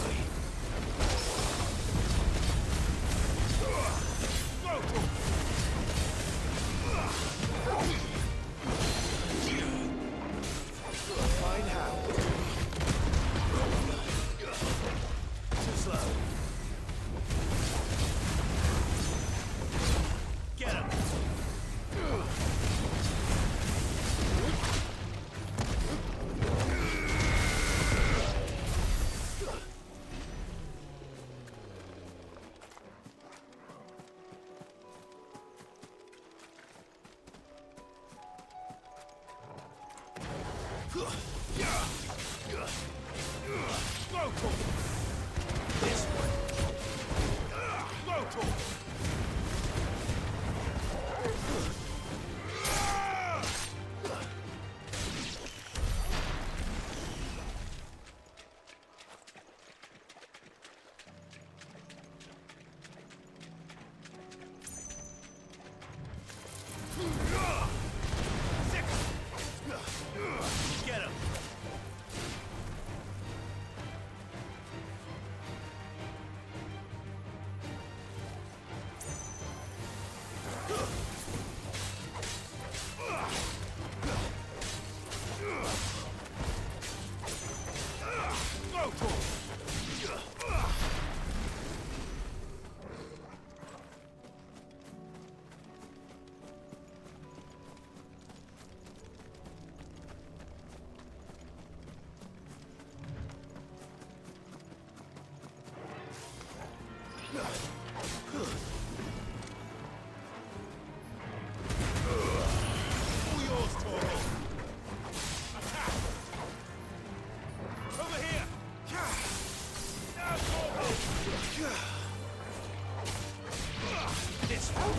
Speaker 2: Fine how. Too slow. Get him. This one.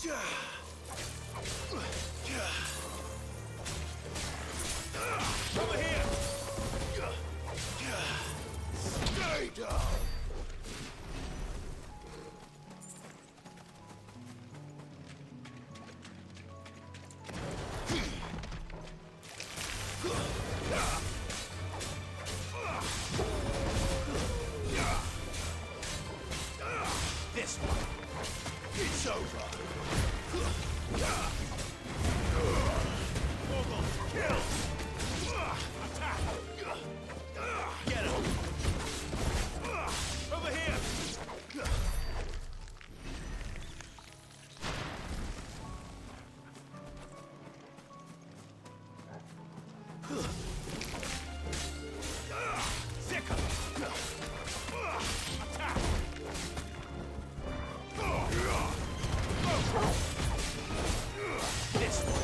Speaker 2: Get him! Over here! Stay down! This one. It's over. Mogul, kill! Attack! Get him! Over here! Sick 'em! Attack! This one.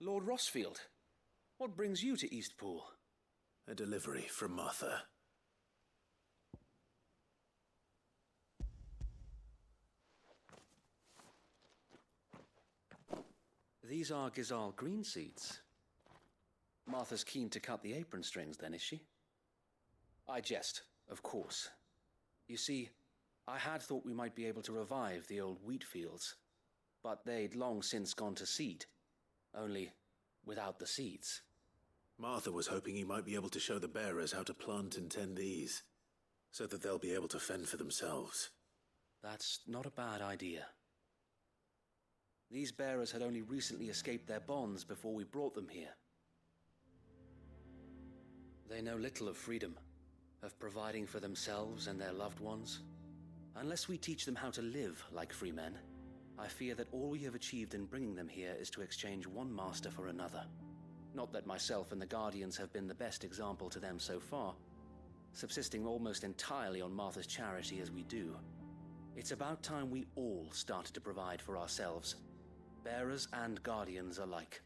Speaker 19: Lord Rossfield, what brings you to Eastpool?
Speaker 5: A delivery from Martha.
Speaker 19: These are Gizal green seeds. Martha's keen to cut the apron strings, then, is she? I jest, of course. You see, I had thought we might be able to revive the old wheat fields, but they'd long since gone to seed, only without the seeds.
Speaker 5: Martha was hoping you might be able to show the bearers how to plant and tend these, so that they'll be able to fend for themselves.
Speaker 19: That's not a bad idea. These bearers had only recently escaped their bonds before we brought them here. They know little of freedom, of providing for themselves and their loved ones. Unless we teach them how to live like free men, I fear that all we have achieved in bringing them here is to exchange one master for another. Not that myself and the Guardians have been the best example to them so far, subsisting almost entirely on Martha's charity as we do. It's about time we all started to provide for ourselves, bearers and Guardians alike.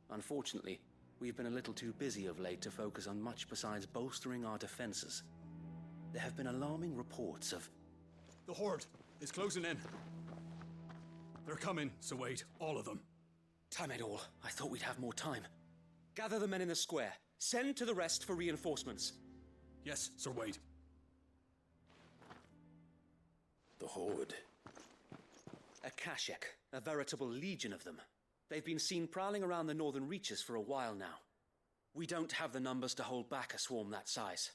Speaker 19: Unfortunately, we've been a little too busy of late to focus on much besides bolstering our defenses. There have been alarming reports of...
Speaker 20: The Horde is closing in. They're coming, so wait, all of them.
Speaker 19: Time it all. I thought we'd have more time. Gather the men in the square. Send to the rest for reinforcements.
Speaker 20: Yes, Sir Wade.
Speaker 5: The Horde.
Speaker 19: A Kashek, a veritable legion of them. They've been seen prowling around the northern reaches for a while now. We don't have the numbers to hold back a swarm that size.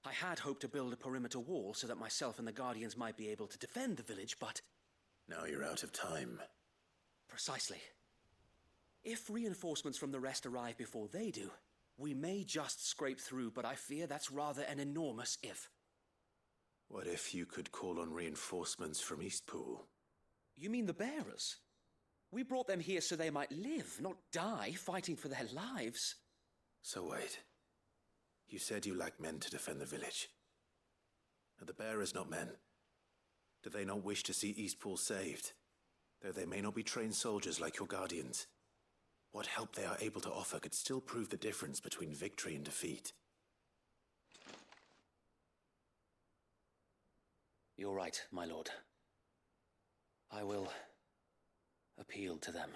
Speaker 19: I had hoped to build a perimeter wall so that myself and the Guardians might be able to defend the village, but...
Speaker 5: Now you're out of time.
Speaker 19: Precisely. If reinforcements from the rest arrive before they do, we may just scrape through, but I fear that's rather an enormous if.
Speaker 5: What if you could call on reinforcements from Eastpool?
Speaker 19: You mean the bearers? We brought them here so they might live, not die fighting for their lives.
Speaker 5: So wait. You said you lack men to defend the village. Are the bearers not men? Do they not wish to see Eastpool saved? Though they may not be trained soldiers like your Guardians. What help they are able to offer could still prove the difference between victory and defeat.
Speaker 19: You're right, my lord. I will appeal to them.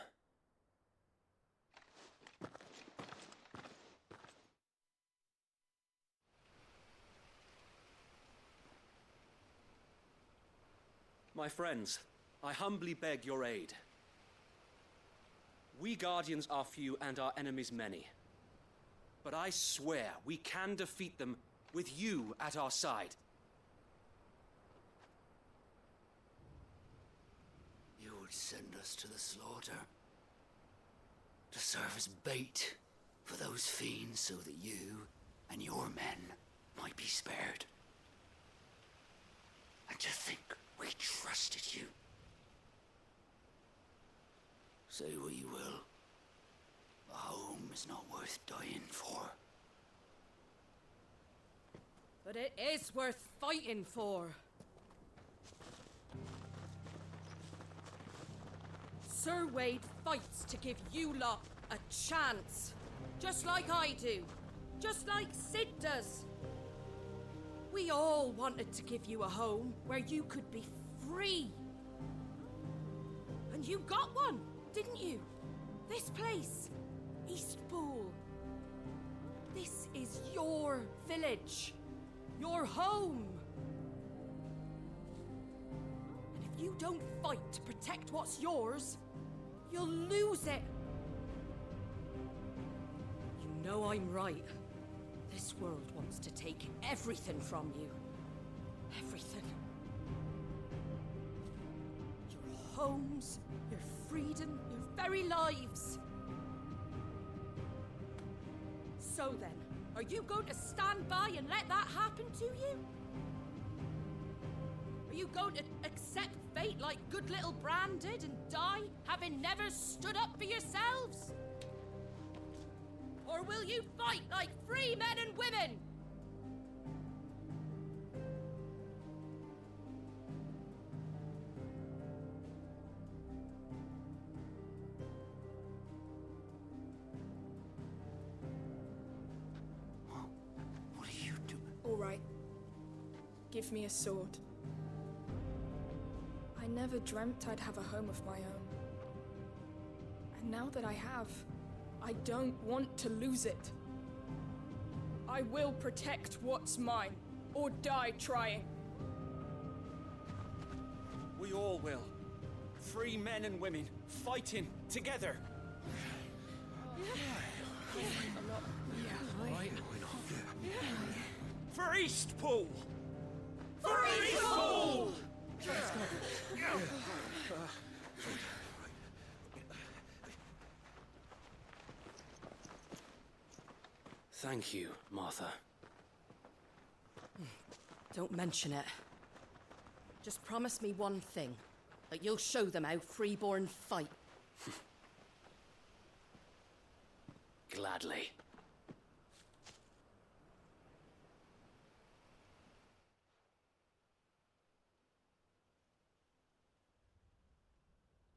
Speaker 19: My friends, I humbly beg your aid. We Guardians are few and our enemies many. But I swear we can defeat them with you at our side.
Speaker 7: You would send us to the slaughter, to serve as bait for those fiends so that you and your men might be spared. And to think we trusted you. Say what you will, a home is not worth dying for.
Speaker 10: But it is worth fighting for. Sir Wade fights to give you lot a chance. Just like I do. Just like Sid does. We all wanted to give you a home where you could be free. And you got one, didn't you? This place, Eastpool. This is your village. Your home. And if you don't fight to protect what's yours, you'll lose it. You know I'm right. This world wants to take everything from you. Everything. Your homes, your freedom, your very lives. So then, are you going to stand by and let that happen to you? Are you going to accept fate like good little Bran did and die, having never stood up for yourselves? Or will you fight like free men and women?
Speaker 21: Give me a sword. I never dreamt I'd have a home of my own. And now that I have, I don't want to lose it. I will protect what's mine, or die trying.
Speaker 22: We all will. Free men and women, fighting together. For Eastpool! For Eastpool!
Speaker 19: Thank you, Martha.
Speaker 18: Don't mention it. Just promise me one thing. That you'll show them how freeborn fight.
Speaker 19: Gladly.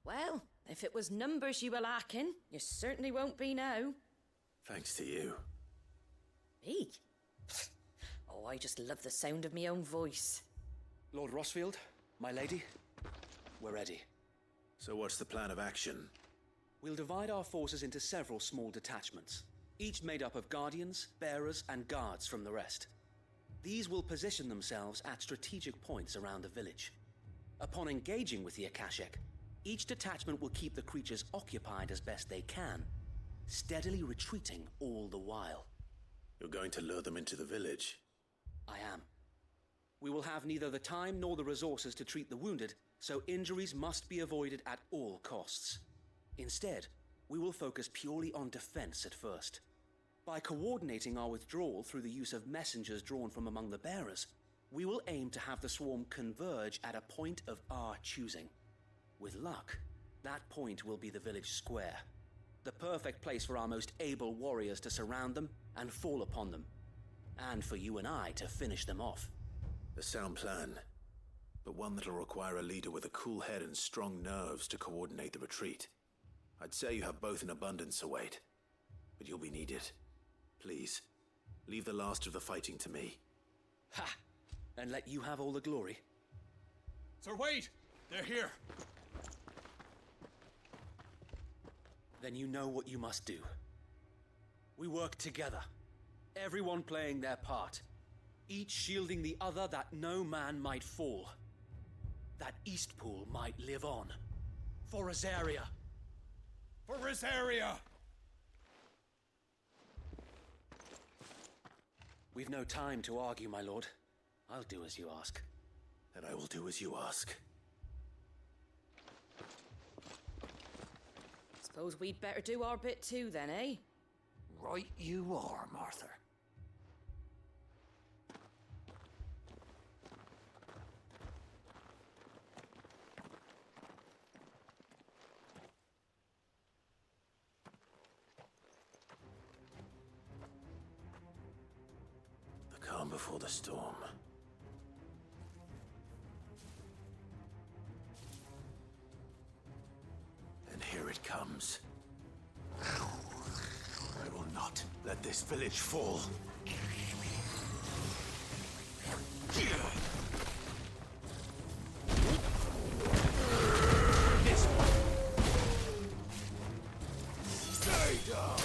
Speaker 18: Well, if it was numbers you were lacking, you certainly won't be now.
Speaker 3: Thanks to you.
Speaker 18: Me? Oh, I just love the sound of my own voice.
Speaker 19: Lord Rossfield, my lady, we're ready.
Speaker 3: So what's the plan of action?
Speaker 19: We'll divide our forces into several small detachments, each made up of guardians, bearers, and guards from the rest. These will position themselves at strategic points around the village. Upon engaging with the Akashic, each detachment will keep the creatures occupied as best they can, steadily retreating all the while.
Speaker 3: You're going to lure them into the village?
Speaker 19: I am. We will have neither the time nor the resources to treat the wounded, so injuries must be avoided at all costs. Instead, we will focus purely on defense at first. By coordinating our withdrawal through the use of messengers drawn from among the bearers, we will aim to have the swarm converge at a point of our choosing. With luck, that point will be the village square, the perfect place for our most able warriors to surround them and fall upon them, and for you and I to finish them off.
Speaker 3: A sound plan, but one that'll require a leader with a cool head and strong nerves to coordinate the retreat. I'd say you have both in abundance, Await, but you'll be needed. Please, leave the last of the fighting to me.
Speaker 19: Ha! And let you have all the glory.
Speaker 20: Sir Wade! They're here!
Speaker 19: Then you know what you must do. We work together, everyone playing their part, each shielding the other that no man might fall, that Eastpool might live on. For Rosaria!
Speaker 20: For Rosaria!
Speaker 19: We've no time to argue, my lord. I'll do as you ask.
Speaker 3: And I will do as you ask.
Speaker 18: Suppose we'd better do our bit too then, eh?
Speaker 14: Right you are, Martha.
Speaker 3: The calm before the storm. And here it comes. I will not let this village fall. Stay down.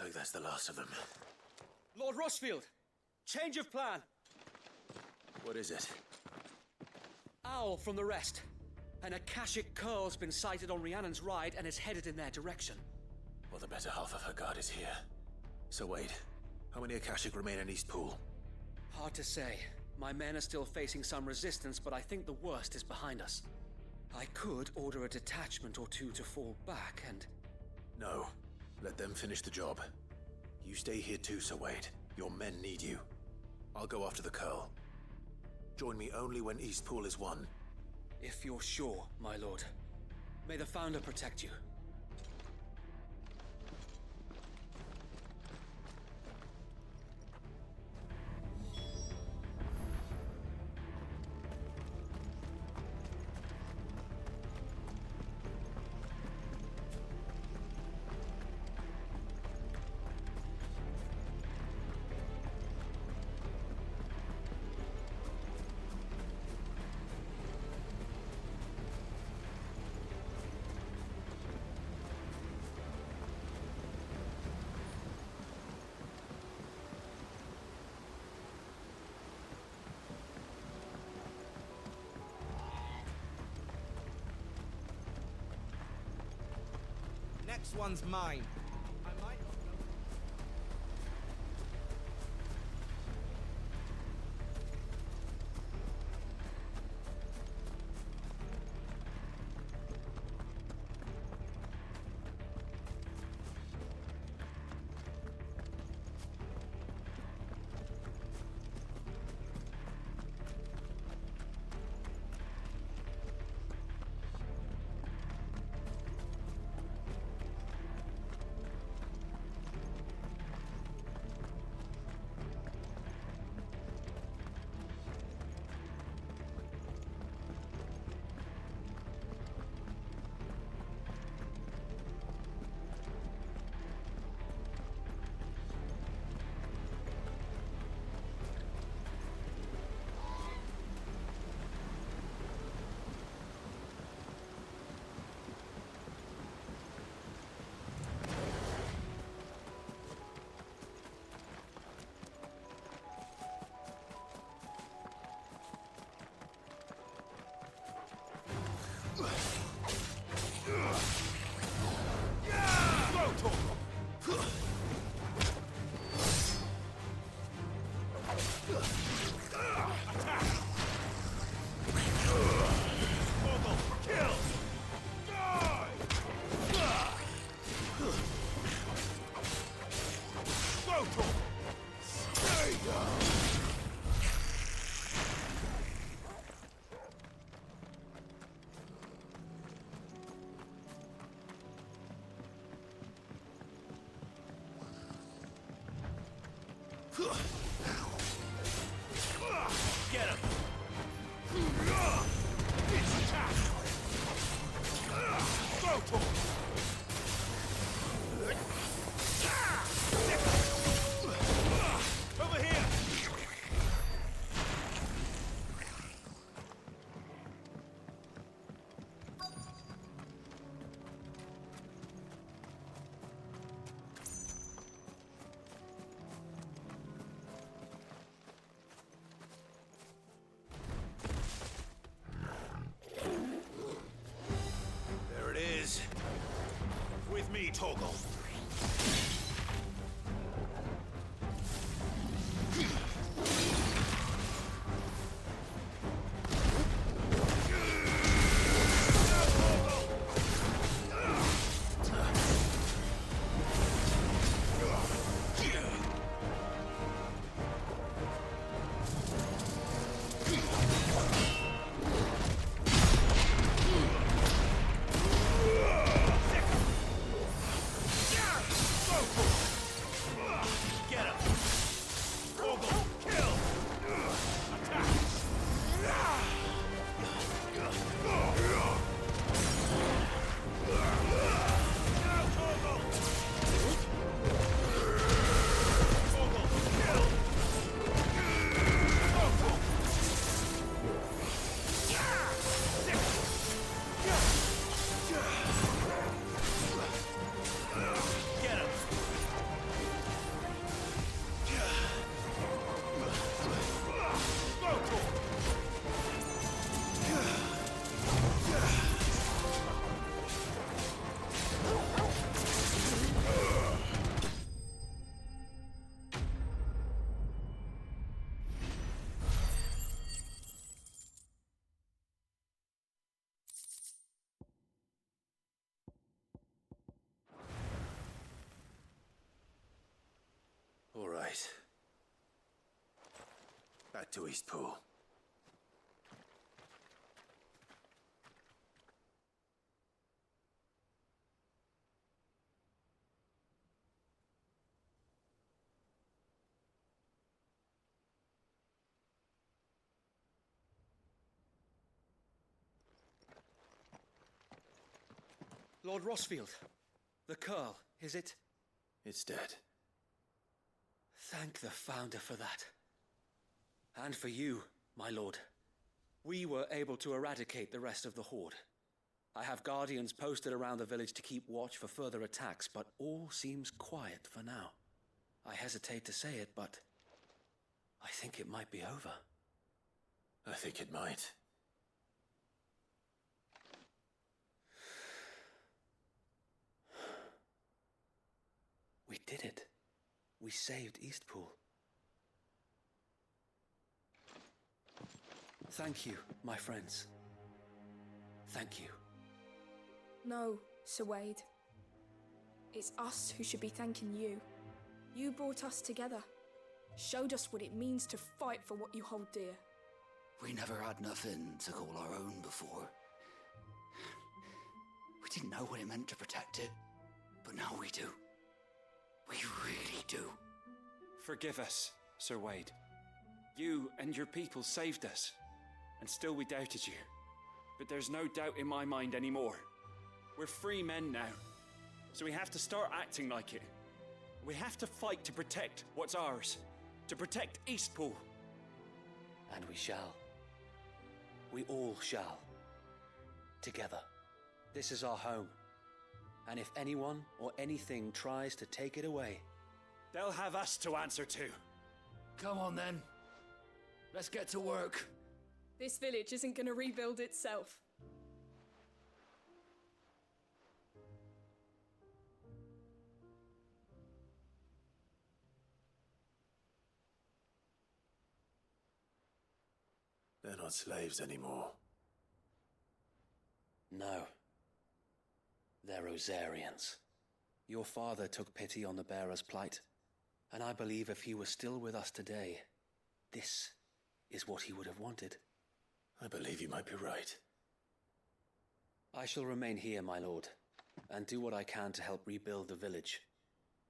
Speaker 3: Looks like that's the last of them.
Speaker 22: Lord Rossfield! Change of plan!
Speaker 3: What is it?
Speaker 22: Owl from the rest. An Akashic Curl's been sighted on Rhiannon's ride and is headed in their direction.
Speaker 3: Well, the better half of her guard is here. So wait, how many Akashic remain in East Pool?
Speaker 22: Hard to say. My men are still facing some resistance, but I think the worst is behind us. I could order a detachment or two to fall back and...
Speaker 3: No. Let them finish the job. You stay here too, Sir Wade. Your men need you. I'll go after the Curl. Join me only when East Pool is won.
Speaker 22: If you're sure, my lord. May the Founder protect you.
Speaker 4: Next one's mine.
Speaker 2: Get him! Throw to him! Over here! There it is. With me, Torgal.
Speaker 3: Back to Eastpool.
Speaker 22: Lord Rossfield, the Curl, is it?
Speaker 3: It's dead.
Speaker 22: Thank the Founder for that. And for you, my lord. We were able to eradicate the rest of the Horde. I have guardians posted around the village to keep watch for further attacks, but all seems quiet for now. I hesitate to say it, but I think it might be over.
Speaker 3: I think it might.
Speaker 22: We did it. We saved Eastpool. Thank you, my friends. Thank you.
Speaker 21: No, Sir Wade. It's us who should be thanking you. You brought us together. Showed us what it means to fight for what you hold dear.
Speaker 7: We never had nothing to call our own before. We didn't know what it meant to protect it, but now we do. We really do.
Speaker 22: Forgive us, Sir Wade. You and your people saved us, and still we doubted you. But there's no doubt in my mind anymore. We're free men now, so we have to start acting like it. We have to fight to protect what's ours, to protect Eastpool.
Speaker 19: And we shall. We all shall. Together. This is our home. And if anyone or anything tries to take it away,
Speaker 22: they'll have us to answer to.
Speaker 7: Come on then. Let's get to work.
Speaker 21: This village isn't gonna rebuild itself.
Speaker 3: They're not slaves anymore.
Speaker 19: No. They're Rosarians. Your father took pity on the bearer's plight, and I believe if he was still with us today, this is what he would have wanted.
Speaker 3: I believe you might be right.
Speaker 19: I shall remain here, my lord, and do what I can to help rebuild the village.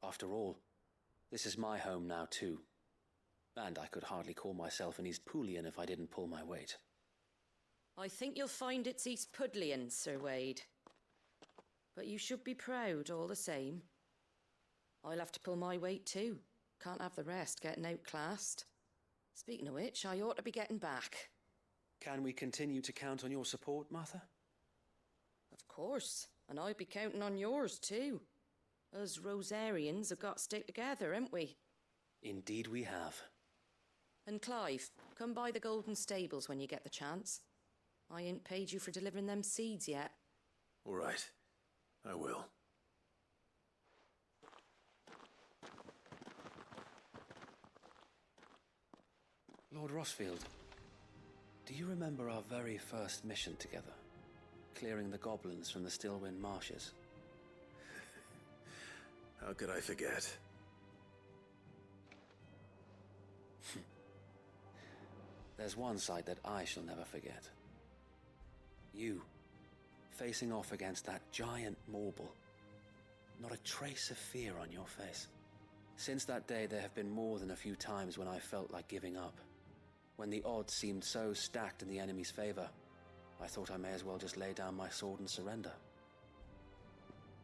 Speaker 19: After all, this is my home now too, and I could hardly call myself an Eastpoolian if I didn't pull my weight.
Speaker 18: I think you'll find it's Eastpudlian, Sir Wade. But you should be proud all the same. I'll have to pull my weight too. Can't have the rest getting outclassed. Speaking of which, I ought to be getting back.
Speaker 19: Can we continue to count on your support, Martha?
Speaker 18: Of course, and I'll be counting on yours too. Us Rosarians have got to stick together, haven't we?
Speaker 19: Indeed we have.
Speaker 18: And Clive, come by the Golden Stables when you get the chance. I ain't paid you for delivering them seeds yet.
Speaker 3: All right. I will.
Speaker 19: Lord Rossfield, do you remember our very first mission together? Clearing the goblins from the Stillwind marshes?
Speaker 3: How could I forget?
Speaker 19: There's one sight that I shall never forget. You, facing off against that giant Morble. Not a trace of fear on your face. Since that day, there have been more than a few times when I felt like giving up. When the odds seemed so stacked in the enemy's favor, I thought I may as well just lay down my sword and surrender.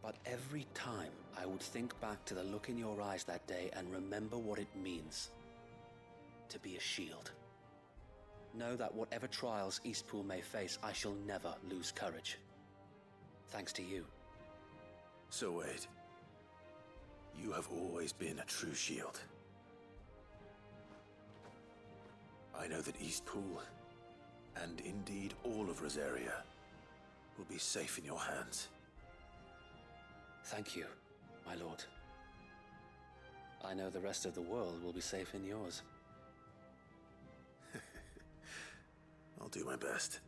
Speaker 19: But every time, I would think back to the look in your eyes that day and remember what it means to be a shield. Know that whatever trials Eastpool may face, I shall never lose courage. Thanks to you.
Speaker 3: So Wade, you have always been a true shield. I know that Eastpool, and indeed all of Rosaria, will be safe in your hands.
Speaker 19: Thank you, my lord. I know the rest of the world will be safe in yours.
Speaker 3: I'll do my best.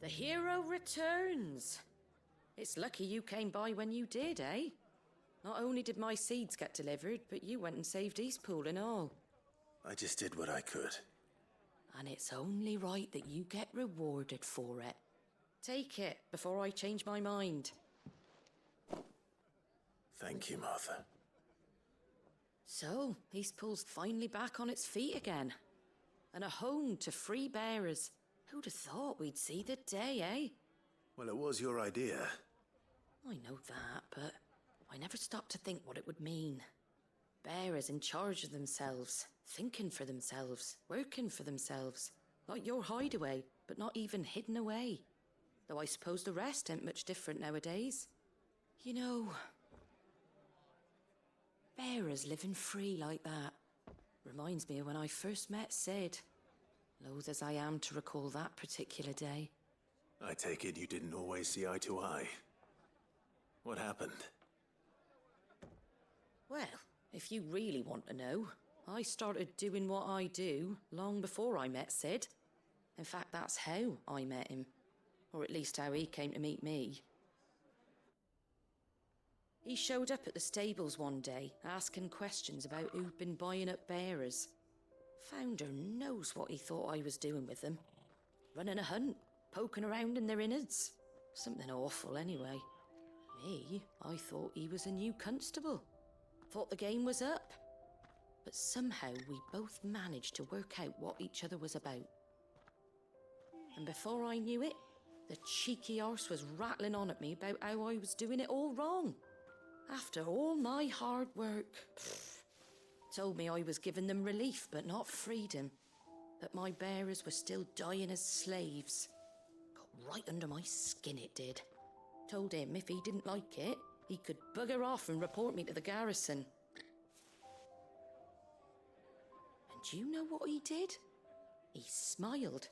Speaker 18: The hero returns. It's lucky you came by when you did, eh? Not only did my seeds get delivered, but you went and saved Eastpool and all.
Speaker 2: I just did what I could.
Speaker 18: And it's only right that you get rewarded for it. Take it before I change my mind.
Speaker 2: Thank you, Martha.
Speaker 18: So, Eastpool's finally back on its feet again. And a home to free bearers. Who'd have thought we'd see the day, eh?
Speaker 2: Well, it was your idea.
Speaker 18: I know that, but I never stopped to think what it would mean. Bearers in charge of themselves, thinking for themselves, working for themselves. Like your hideaway, but not even hidden away. Though I suppose the rest ain't much different nowadays. You know, bearers living free like that reminds me of when I first met Sid. Loath as I am to recall that particular day.
Speaker 2: I take it you didn't always see eye to eye. What happened?
Speaker 18: Well, if you really want to know, I started doing what I do long before I met Sid. In fact, that's how I met him. Or at least how he came to meet me. He showed up at the stables one day, asking questions about who'd been buying up bearers. Founder knows what he thought I was doing with them. Running a hunt, poking around in their innards. Something awful anyway. Me, I thought he was a new constable. Thought the game was up. But somehow we both managed to work out what each other was about. And before I knew it, the cheeky arse was rattling on at me about how I was doing it all wrong. After all my hard work. Told me I was giving them relief, but not freedom. That my bearers were still dying as slaves. Got right under my skin, it did. Told him if he didn't like it, he could bugger off and report me to the garrison. And do you know what he did? He smiled.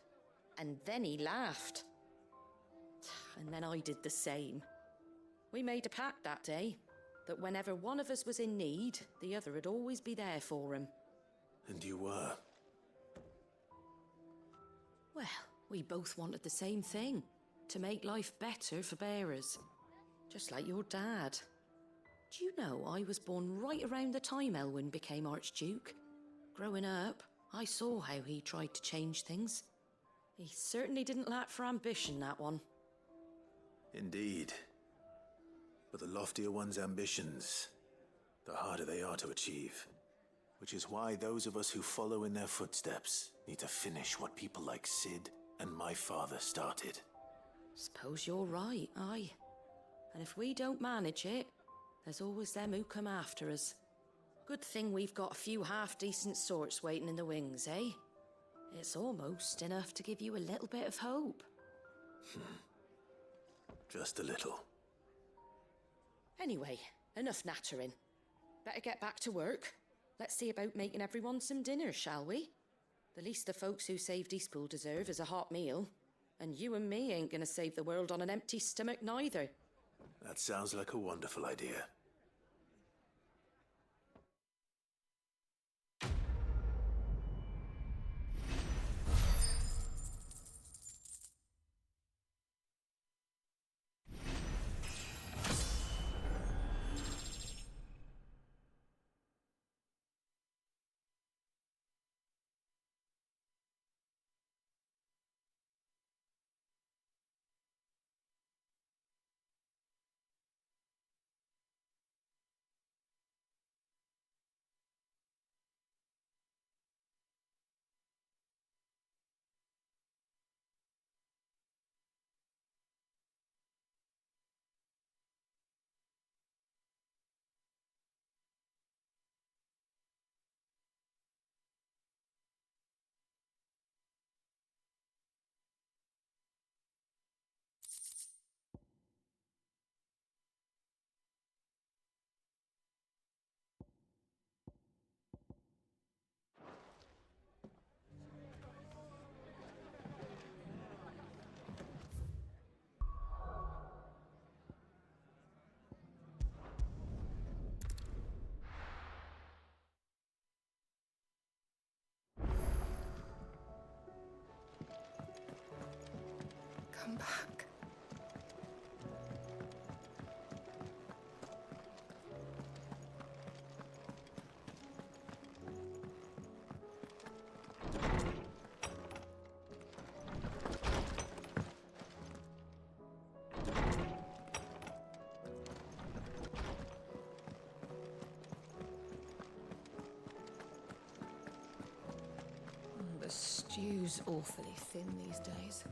Speaker 18: And then he laughed. And then I did the same. We made a pact that day, that whenever one of us was in need, the other would always be there for him.
Speaker 2: And you were?
Speaker 18: Well, we both wanted the same thing. To make life better for bearers. Just like your dad. Do you know I was born right around the time Elwyn became Archduke? Growing up, I saw how he tried to change things. He certainly didn't lack for ambition, that one.
Speaker 2: Indeed. But the loftier one's ambitions, the harder they are to achieve. Which is why those of us who follow in their footsteps need to finish what people like Sid and my father started.
Speaker 18: Suppose you're right, aye. And if we don't manage it, there's always them who come after us. Good thing we've got a few half-decent sorts waiting in the wings, eh? It's almost enough to give you a little bit of hope.
Speaker 2: Just a little.
Speaker 18: Anyway, enough nattering. Better get back to work. Let's see about making everyone some dinner, shall we? The least the folks who saved Eastpool deserve is a hot meal. And you and me ain't gonna save the world on an empty stomach neither.
Speaker 2: That sounds like a wonderful idea.
Speaker 21: come back.
Speaker 1: The stew's awfully thin these days.